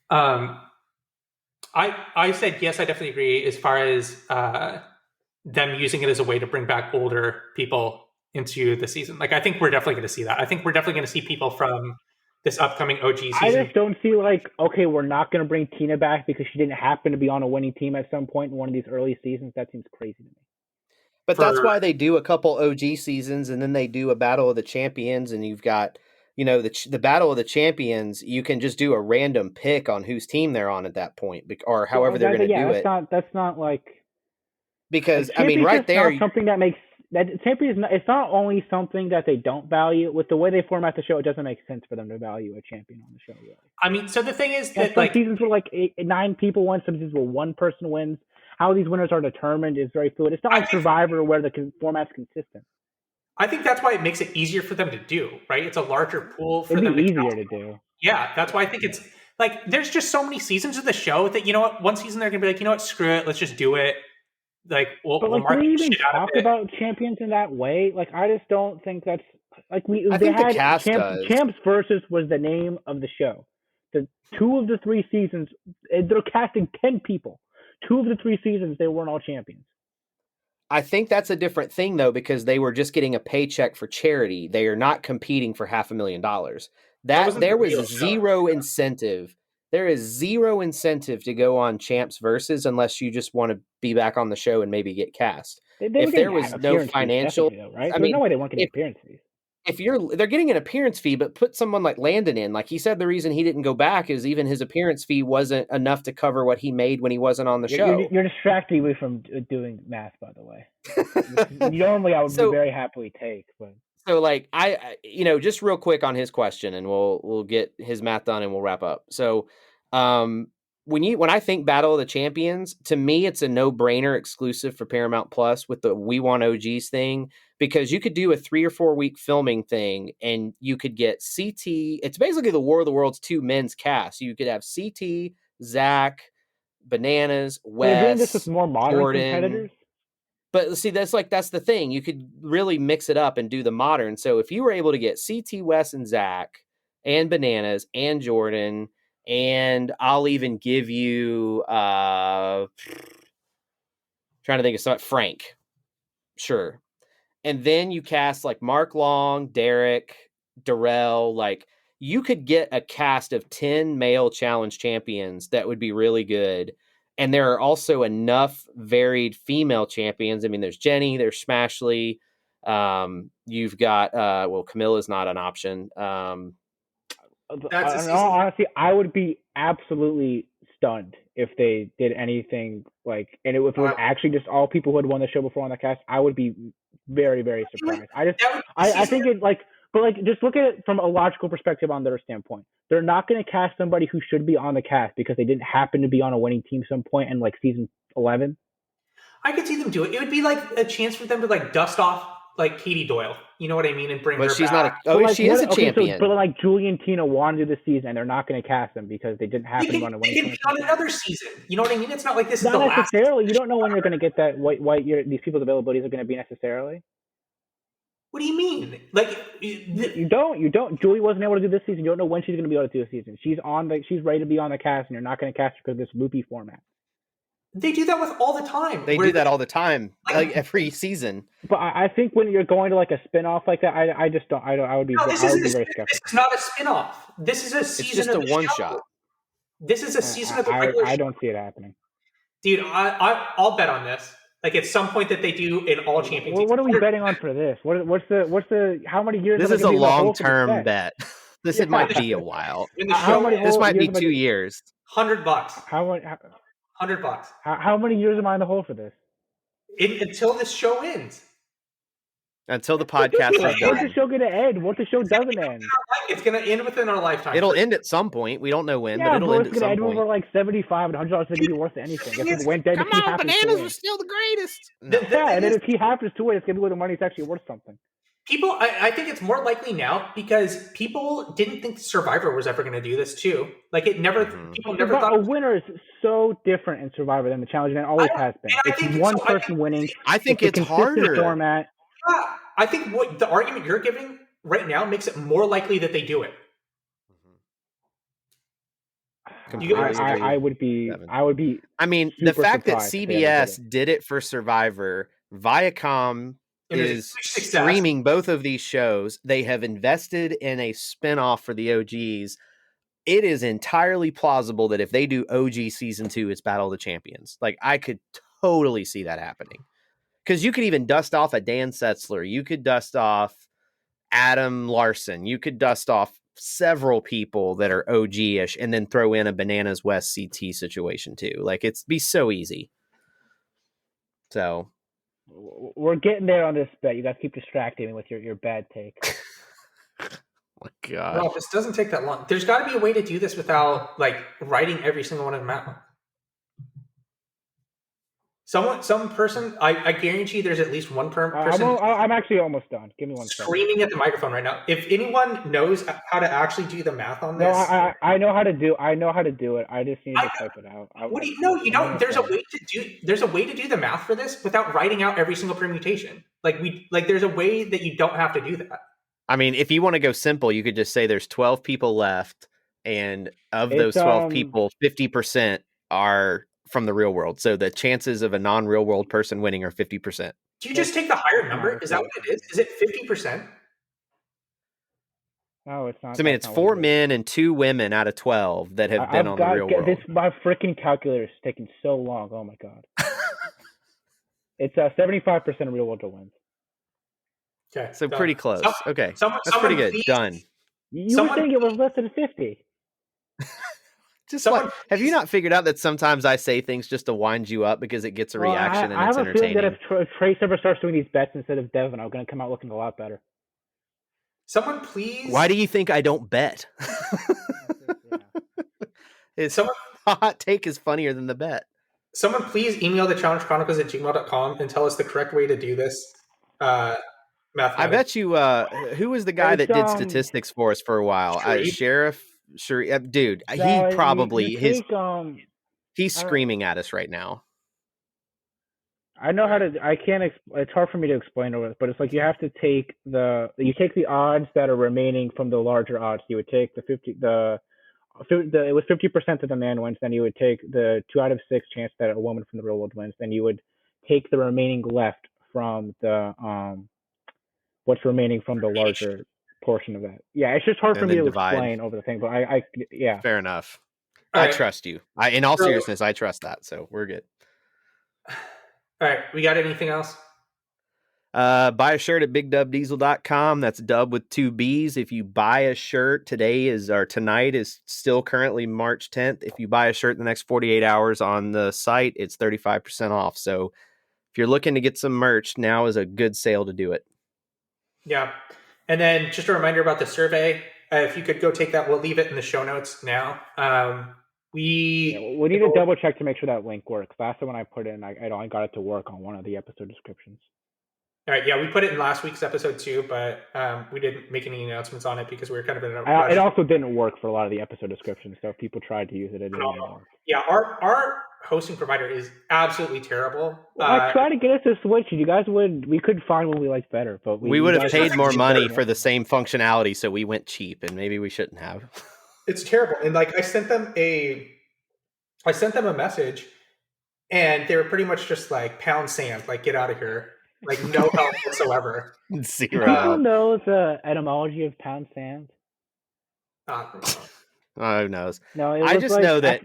I said yes. I definitely agree as far as them using it as a way to bring back older people into the season. Like I think we're definitely going to see that. I think we're definitely going to see people from this upcoming OG season. I just don't see okay, we're not going to bring Tina back because she didn't happen to be on a winning team at some point in one of these early seasons. That seems crazy to me. But that's why they do a couple OG seasons and then they do a Battle of the Champions, and you've got, the Battle of the Champions, you can just do a random pick on whose team they're on at that point, or however they're going to do it. That's not because I mean, right there, not something that makes that champions. It's not only something that they don't value with the way they format the show. It doesn't make sense for them to value a champion on the show. Really. I mean, so the thing is that some seasons were 9 people win, some seasons where one person wins. How these winners are determined is very fluid. It's not like Survivor where the format's consistent. I think that's why it makes it easier for them to do, right? It's a larger pool for them. It'd be easier to do. Yeah, that's why I think it's there's just so many seasons of the show that one season they're gonna be like, screw it, let's just do it. We'll do we even talk about champions in that way? I just don't think that's I think the cast does. Champs Versus was the name of the show. The 2 of the 3 seasons, they're casting 10 people. 2 of the 3 seasons, they weren't all champions. I think that's a different thing, though, because they were just getting a paycheck for charity. They are not competing for $500,000. There was zero incentive. There is zero incentive to go on Champs Versus unless you just want to be back on the show and maybe get cast. If there was no financial, right? There's no way they won't get appearance fees. They're getting an appearance fee, but put someone like Landon in. Like he said, the reason he didn't go back is even his appearance fee wasn't enough to cover what he made when he wasn't on the show. You're distracting me from doing math, by the way. Normally, I would very happily take, but. So, I just real quick on his question, and we'll get his math done, and we'll wrap up. So, when I think Battle of the Champions, to me, it's a no-brainer exclusive for Paramount Plus with the We Want OGs thing, because you could do a 3 or 4 week filming thing, and you could get CT. It's basically the War of the Worlds 2 men's cast. You could have CT, Zach, Bananas, Wes, They're doing this with more modern Jordan. competitors. But see, that's the thing. You could really mix it up and do the modern. So if you were able to get CT, Wes, and Zach, and Bananas, and Jordan, and I'll even give you trying to think of something, Frank. Sure. And then you cast Mark Long, Derek, Darrell, you could get a cast of 10 male challenge champions that would be really good. And there are also enough varied female champions. I mean, there's Jenny, there's Smashley. You've got, Camilla's not an option. Honestly, I would be absolutely stunned if they did anything and if it was actually just all people who had won the show before on the cast. I would be very, very surprised. I think it just look at it from a logical perspective on their standpoint. They're not going to cast somebody who should be on the cast because they didn't happen to be on a winning team some point in season 11. I could see them do it. It would be a chance for them to dust off Katie Doyle. You know what I mean? And bring her she's back. She is a champion. But Julie and Tina wanted to do this season, and they're not going to cast them because they didn't happen to be on a winning team. They can be on another season. You know what I mean? It's not like this is not the last. Necessarily. You don't know when you're going to get that these people's availabilities are going to be necessarily. What do you mean? You don't. Julie wasn't able to do this season. You don't know when she's going to be able to do a season. She's ready to be on the cast, and you're not going to cast her because of this loopy format. They do that with all the time. They do that all the time, every season. But I think when you're going to a spinoff like that, I just don't. I would be. No, very skeptical. This is not a spinoff. This is a season. It's just a one shot. This is a season of the regular. I don't see it happening, dude. I'll bet on this. At some point that they do in all champions. What are we betting on for this? What's the how many years? This is a long-term bet. It might be a while. This might be 2 years. $100. $100. $100. How many years am I in the hole for this? Until this show ends. Until the podcast is done. What's the show going to end? What the show doesn't end? It's going to end within our lifetime. It'll end at some point. We don't know when, but it'll end at some point. We're $75 and $100 to be worth anything. Come on, Bananas are still the greatest. And then if he happens to win, it's going to be where the money's actually worth something. People, I think it's more likely now because people didn't think Survivor was ever going to do this too. It never, people never thought. A winner is so different in Survivor than the challenge, and it always has been. It's one person winning. I think it's harder. Format. I think what the argument you're giving right now makes it more likely that they do it. Completely agree. I would be. Kevin. I would be. I mean, the super fact that surprised if they ever CBS did it for Survivor, Viacom And there's a is huge success. streaming both of these shows. They have invested in a spinoff for the OGs. It is entirely plausible that if they do OG season 2, it's Battle of the Champions. Like, I could totally see that happening. Because you could even dust off a Dan Setzler. You could dust off Adam Larson. You could dust off several people that are OG-ish and then throw in a Bananas West CT situation too. Like, it's be so easy. So we're getting there on this bet. You guys keep distracting me with your bad take. my God. Well, this doesn't take that long. There's got to be a way to do this without like writing every single one of them out. Some person, I guarantee there's at least one person. I'm actually almost done. Give me one second. Screaming at the microphone right now. If anyone knows how to actually do the math on this, I know how to do. I know how to do it. I just need to type it out. What do you know? You don't. There's a way to do. There's a way to do the math for this without writing out every single permutation. There's a way that you don't have to do that. I mean, if you want to go simple, you could just say there's 12 people left, and of those 12 people, 50% are from the real world. So the chances of a non-real world person winning are 50%. Do you just take the higher number? Is that what it is? Is it 50%? No, it's not. So, I mean, it's 4 men and 2 women out of 12 that have been on the real world. My freaking calculator is taking so long. Oh my God. It's 75% real world to win. Okay. So pretty close. Okay. That's pretty good. Done. You were saying it was less than 50. Have you not figured out that sometimes I say things just to wind you up because it gets a reaction and it's entertaining? I have a feeling that if Trace ever starts doing these bets instead of Devin, I'm going to come out looking a lot better. Someone please. Why do you think I don't bet? The hot take is funnier than the bet. Someone please email the challengechronicles@gmail.com and tell us the correct way to do this. I bet you. Who was the guy that did statistics for us for a while? Sheriff. Sure, dude. He probably he's screaming at us right now. I know how to. I can't. It's hard for me to explain over, but it's like you have to take the odds that are remaining from the larger odds. You would take it was 50% that the man wins. Then you would take the 2 out of 6 chance that a woman from the real world wins. Then you would take the remaining left from the what's remaining from the larger portion of that. Yeah, it's just hard for me to explain over the thing, but I fair enough. I trust you. In all seriousness, I trust that, so we're good. All right, we got anything else? Buy a shirt at bigdubdiesel.com. That's dub with 2 B's. If you buy a shirt, tonight is still currently March 10th. If you buy a shirt in the next 48 hours on the site, it's 35% off. So if you're looking to get some merch, now is a good sale to do it. Yeah. And then just a reminder about the survey. If you could go take that, we'll leave it in the show notes now. We need to double check to make sure that link works. Last time when I put it in, I only got it to work on one of the episode descriptions. All right, yeah, we put it in last week's episode too, but we didn't make any announcements on it because we were kind of in a rush. It also didn't work for a lot of the episode descriptions, so if people tried to use it, it didn't work. Yeah, our hosting provider is absolutely terrible. I tried to get us to switch, and we could find one we liked better, but we would have paid more money for the same functionality, so we went cheap, and maybe we shouldn't have. It's terrible, and I sent them a message, and they were pretty much just like pound sand, like get out of here. Like no help whatsoever. Zero. Do people know the etymology of pound sand? Who knows? No, I just know that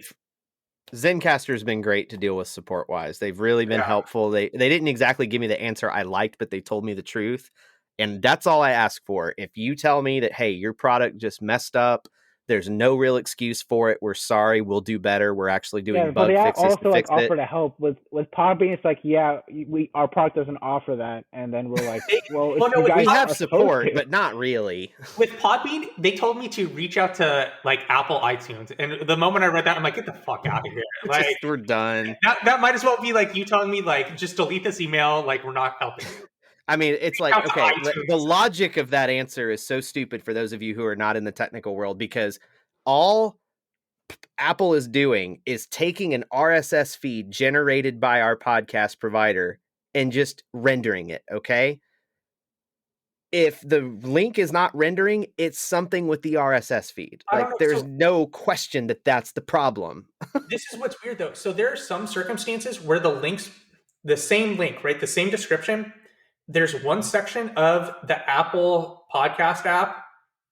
Zencaster's been great to deal with support wise. They've really been helpful. They didn't exactly give me the answer I liked, but they told me the truth. And that's all I ask for. If you tell me that, hey, your product just messed up, there's no real excuse for it. We're sorry. We'll do better. We're actually doing bug fixes also to fix it. offer to help with Podbean. It's like, our product doesn't offer that, and then we're like, we have support, but not really. With Podbean, they told me to reach out to Apple iTunes, and the moment I read that, I'm like, get the fuck out of here! We're done. That might as well be like you telling me just delete this email. We're not helping you. I mean, it's like, okay, the logic of that answer is so stupid for those of you who are not in the technical world, because all Apple is doing is taking an RSS feed generated by our podcast provider and just rendering it, okay? if the link is not rendering, it's something with the RSS feed. I don't Like know. there's So no question that that's the problem. this is what's weird though. So there are some circumstances where the same link, right? The same description. There's one section of the Apple podcast app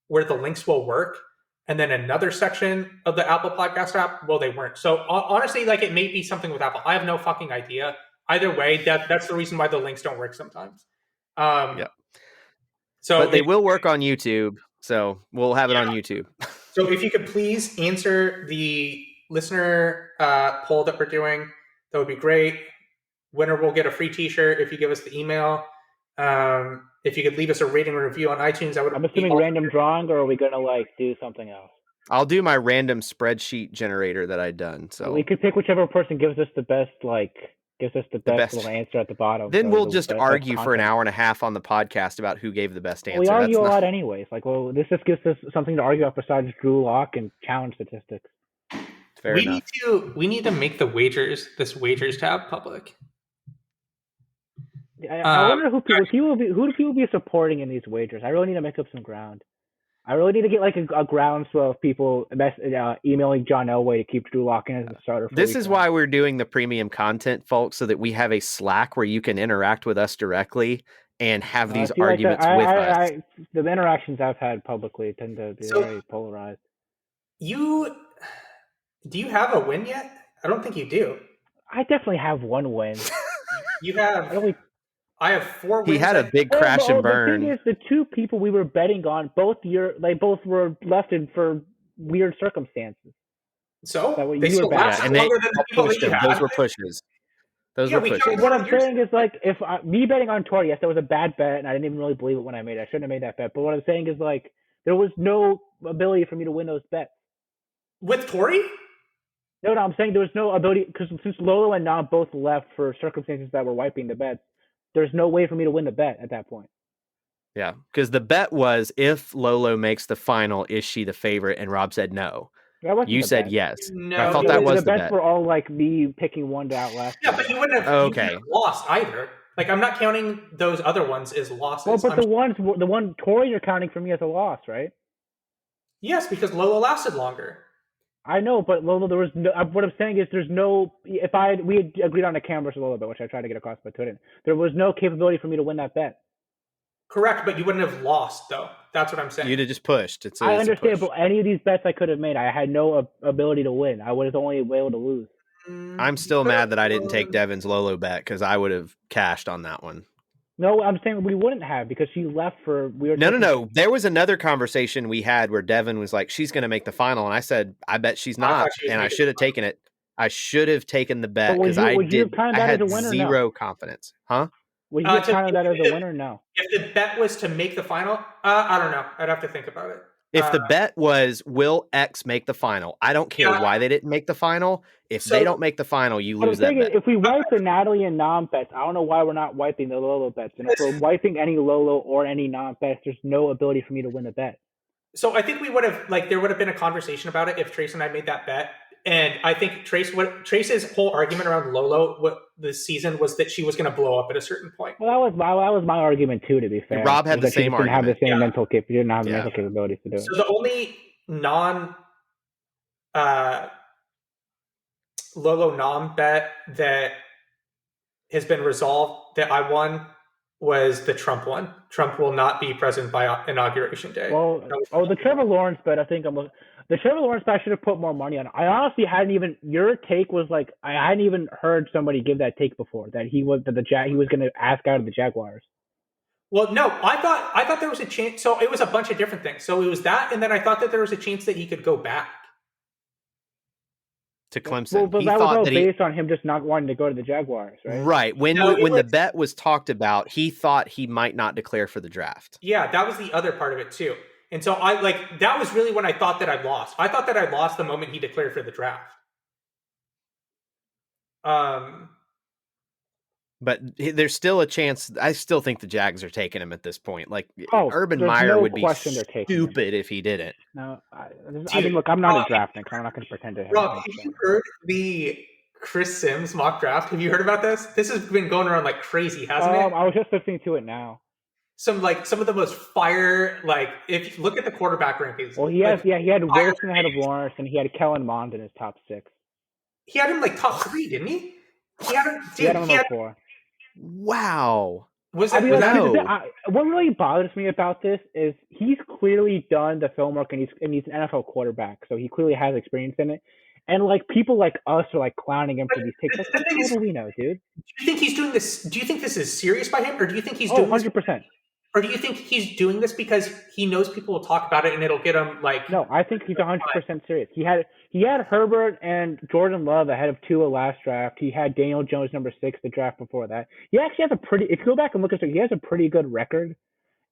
where the links will work. And then another section of the Apple podcast app, well, they weren't. So honestly, like it may be something with Apple. I have no fucking idea. Either way, that's the reason why the links don't work sometimes. Yeah. So But they will work on YouTube. So we'll have it on YouTube. So if you could please answer the listener poll that we're doing, that would be great. Winner will get a free T-shirt if you give us the email. If you could leave us a rating and review on iTunes, that would. I'm assuming random drawing, or are we gonna like do something else? I'll do my random spreadsheet generator that I'd done. So we could pick whichever person gives us the best little answer at the bottom. Then so we'll the just best argue for an content. hour and a half on the podcast about who gave the best answer. We argue a lot anyways. Like, well, this just gives us something to argue about besides Drew Lock and challenge statistics. Fair enough. We need to make this wagers tab public. I wonder who do people be supporting in these wagers? I really need to make up some ground. I really need to get like a groundswell of people emailing John Elway to keep Drew Lock in as a starter. This is why we're doing the premium content, folks, so that we have a Slack where you can interact with us directly and have these arguments with us. The interactions I've had publicly tend to be very polarized. Do you have a win yet? I don't think you do. I definitely have one win. You have. I have 4 wins. He had a big crash and burn. The thing is, the two people we were betting on, both were left in for weird circumstances. So they still last longer than the people that you had. Those were pushes. What I'm saying is, like, if me betting on Tori, yes, that was a bad bet, and I didn't even really believe it when I made it. I shouldn't have made that bet. But what I'm saying is, like, there was no ability for me to win those bets. With Tori? No, I'm saying there was no ability, because since Lolo and Nam both left for circumstances that were wiping the bets, there's no way for me to win the bet at that point. Yeah, because the bet was if Lolo makes the final, is she the favorite? And Rob said no. You said bet. Yes. No, I thought that was the bets were all like me picking one to outlast. Yeah, but you wouldn't have lost either. Like, I'm not counting those other ones as losses. Well, but the one Tori you're counting for me as a loss, right? Yes, because Lolo lasted longer. I know, but Lolo, there was no. What I'm saying is, there's no. We had agreed on a Cam versus Lolo bet, which I tried to get across, but couldn't. There was no capability for me to win that bet. Correct, but you wouldn't have lost, though. That's what I'm saying. You'd have just pushed. I understand, but any of these bets I could have made, I had no ability to win. I was only able to lose. I'm still mad that I didn't take Devin's Lolo bet, because I would have cashed on that one. No, I'm saying we wouldn't have, because she left for weird. No. There was another conversation we had where Devin was like, she's going to make the final. And I said, I bet she's not. And I should have taken it. I should have taken the bet because I had zero confidence. Huh? Would you count that as a winner? No. If the bet was to make the final, I don't know. I'd have to think about it. If the bet was, will X make the final? I don't care why they didn't make the final. If they don't make the final, you lose that bet. If we wipe the Natalie and Nam bets, I don't know why we're not wiping the Lolo bets. And if we're wiping any Lolo or any Nam bets, there's no ability for me to win the bet. So I think we would have, there would have been a conversation about it if Trace and I made that bet. And I think Trace's whole argument around Lolo this season was that she was going to blow up at a certain point. Well, that was my argument too. To be fair, Rob had the same argument. Didn't have the same mental capabilities to do it. So the only Lolo Nam bet that has been resolved that I won was the Trump one. Trump will not be present by Inauguration Day. Well, the Trevor Lawrence bet, I think the Trevor Lawrence bet I should have put more money on. I honestly hadn't even. Your take was like I hadn't even heard somebody give that take before that he was going to ask out of the Jaguars. Well, no, I thought there was a chance. So it was a bunch of different things. So it was that, and then I thought that there was a chance that he could go back to Clemson. Well, but that was all based on him just not wanting to go to the Jaguars, right? Right. When the bet was talked about, he thought he might not declare for the draft. Yeah, that was the other part of it too. And so that was really when I thought that I'd lost. I thought that I lost the moment he declared for the draft. But there's still a chance. I still think the Jags are taking him at this point. Urban Meyer would be stupid if he didn't. No, I mean, look, I'm not a drafting. I'm not going to pretend to have. Rob, have you heard the Chris Sims mock draft? Have you heard about this? This has been going around like crazy, hasn't it? I was just listening to it now. some of the most fire, like if you look at the quarterback rankings. Well, he had Wilson ahead of Lawrence, and he had Kellen Mond in his top 6. He had him like top 3, didn't he? He had him, He had him in 4. Wow. Was I it? mean, Was like, that, what really bothers me about this is he's clearly done the film work, and he's an NFL quarterback, so he clearly has experience in it. And like people like us are like clowning him for these takes. Like, the thing is, what do we know, dude? do you think he's doing this? Do you think this is serious by him, or do you think he's Oh, doing this? 100%. Or do you think he's doing this because he knows people will talk about it and it'll get him like? No, I think he's 100% serious. He had Herbert and Jordan Love ahead of Tua last draft. He had Daniel Jones number 6 the draft before that. He actually has if you go back and look at it, he has a pretty good record,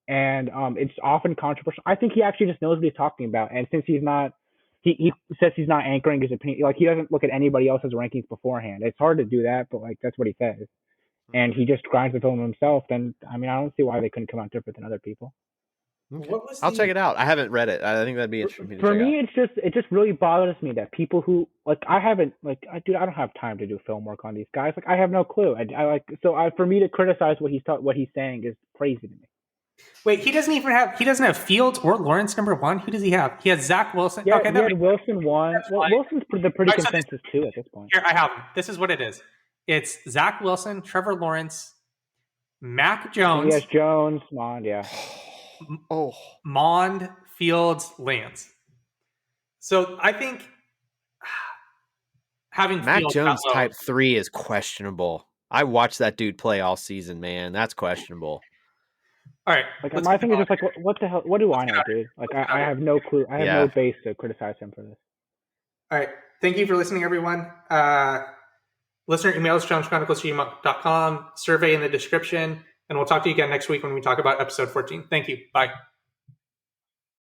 and it's often controversial. I think he actually just knows what he's talking about, and since he's not, he says he's not anchoring his opinion. Like, he doesn't look at anybody else's rankings beforehand. It's hard to do that, but like that's what he says. And he just grinds the film himself. Then I mean, I don't see why they couldn't come out different than other people. Okay. I'll check it out. I haven't read it. I think that'd be interesting. For me, it just really bothers me that people who like I don't have time to do film work on these guys. Like, I have no clue. For me to criticize what he's saying is crazy to me. Wait, he doesn't have Fields or Lawrence number 1. Who does he have? He has Zach Wilson. Yeah, okay, he had Wilson 1. Well, Wilson's the pretty consensus too at this point. Here, I have him. This is what it is. It's Zach Wilson, Trevor Lawrence, Mac Jones. Yes, Jones, Mond, yeah. Mond, Fields, Lance. So I think having Mac Fields Jones type 3 is questionable. I watched that dude play all season, man. That's questionable. All right. Like, my thing is just like, what the hell? What do I know, dude? Like, I have no clue. I have no base to criticize him for this. All right. Thank you for listening, everyone. Listener emails, chronicles@gmail.com, survey in the description, and we'll talk to you again next week when we talk about episode 14. Thank you. Bye.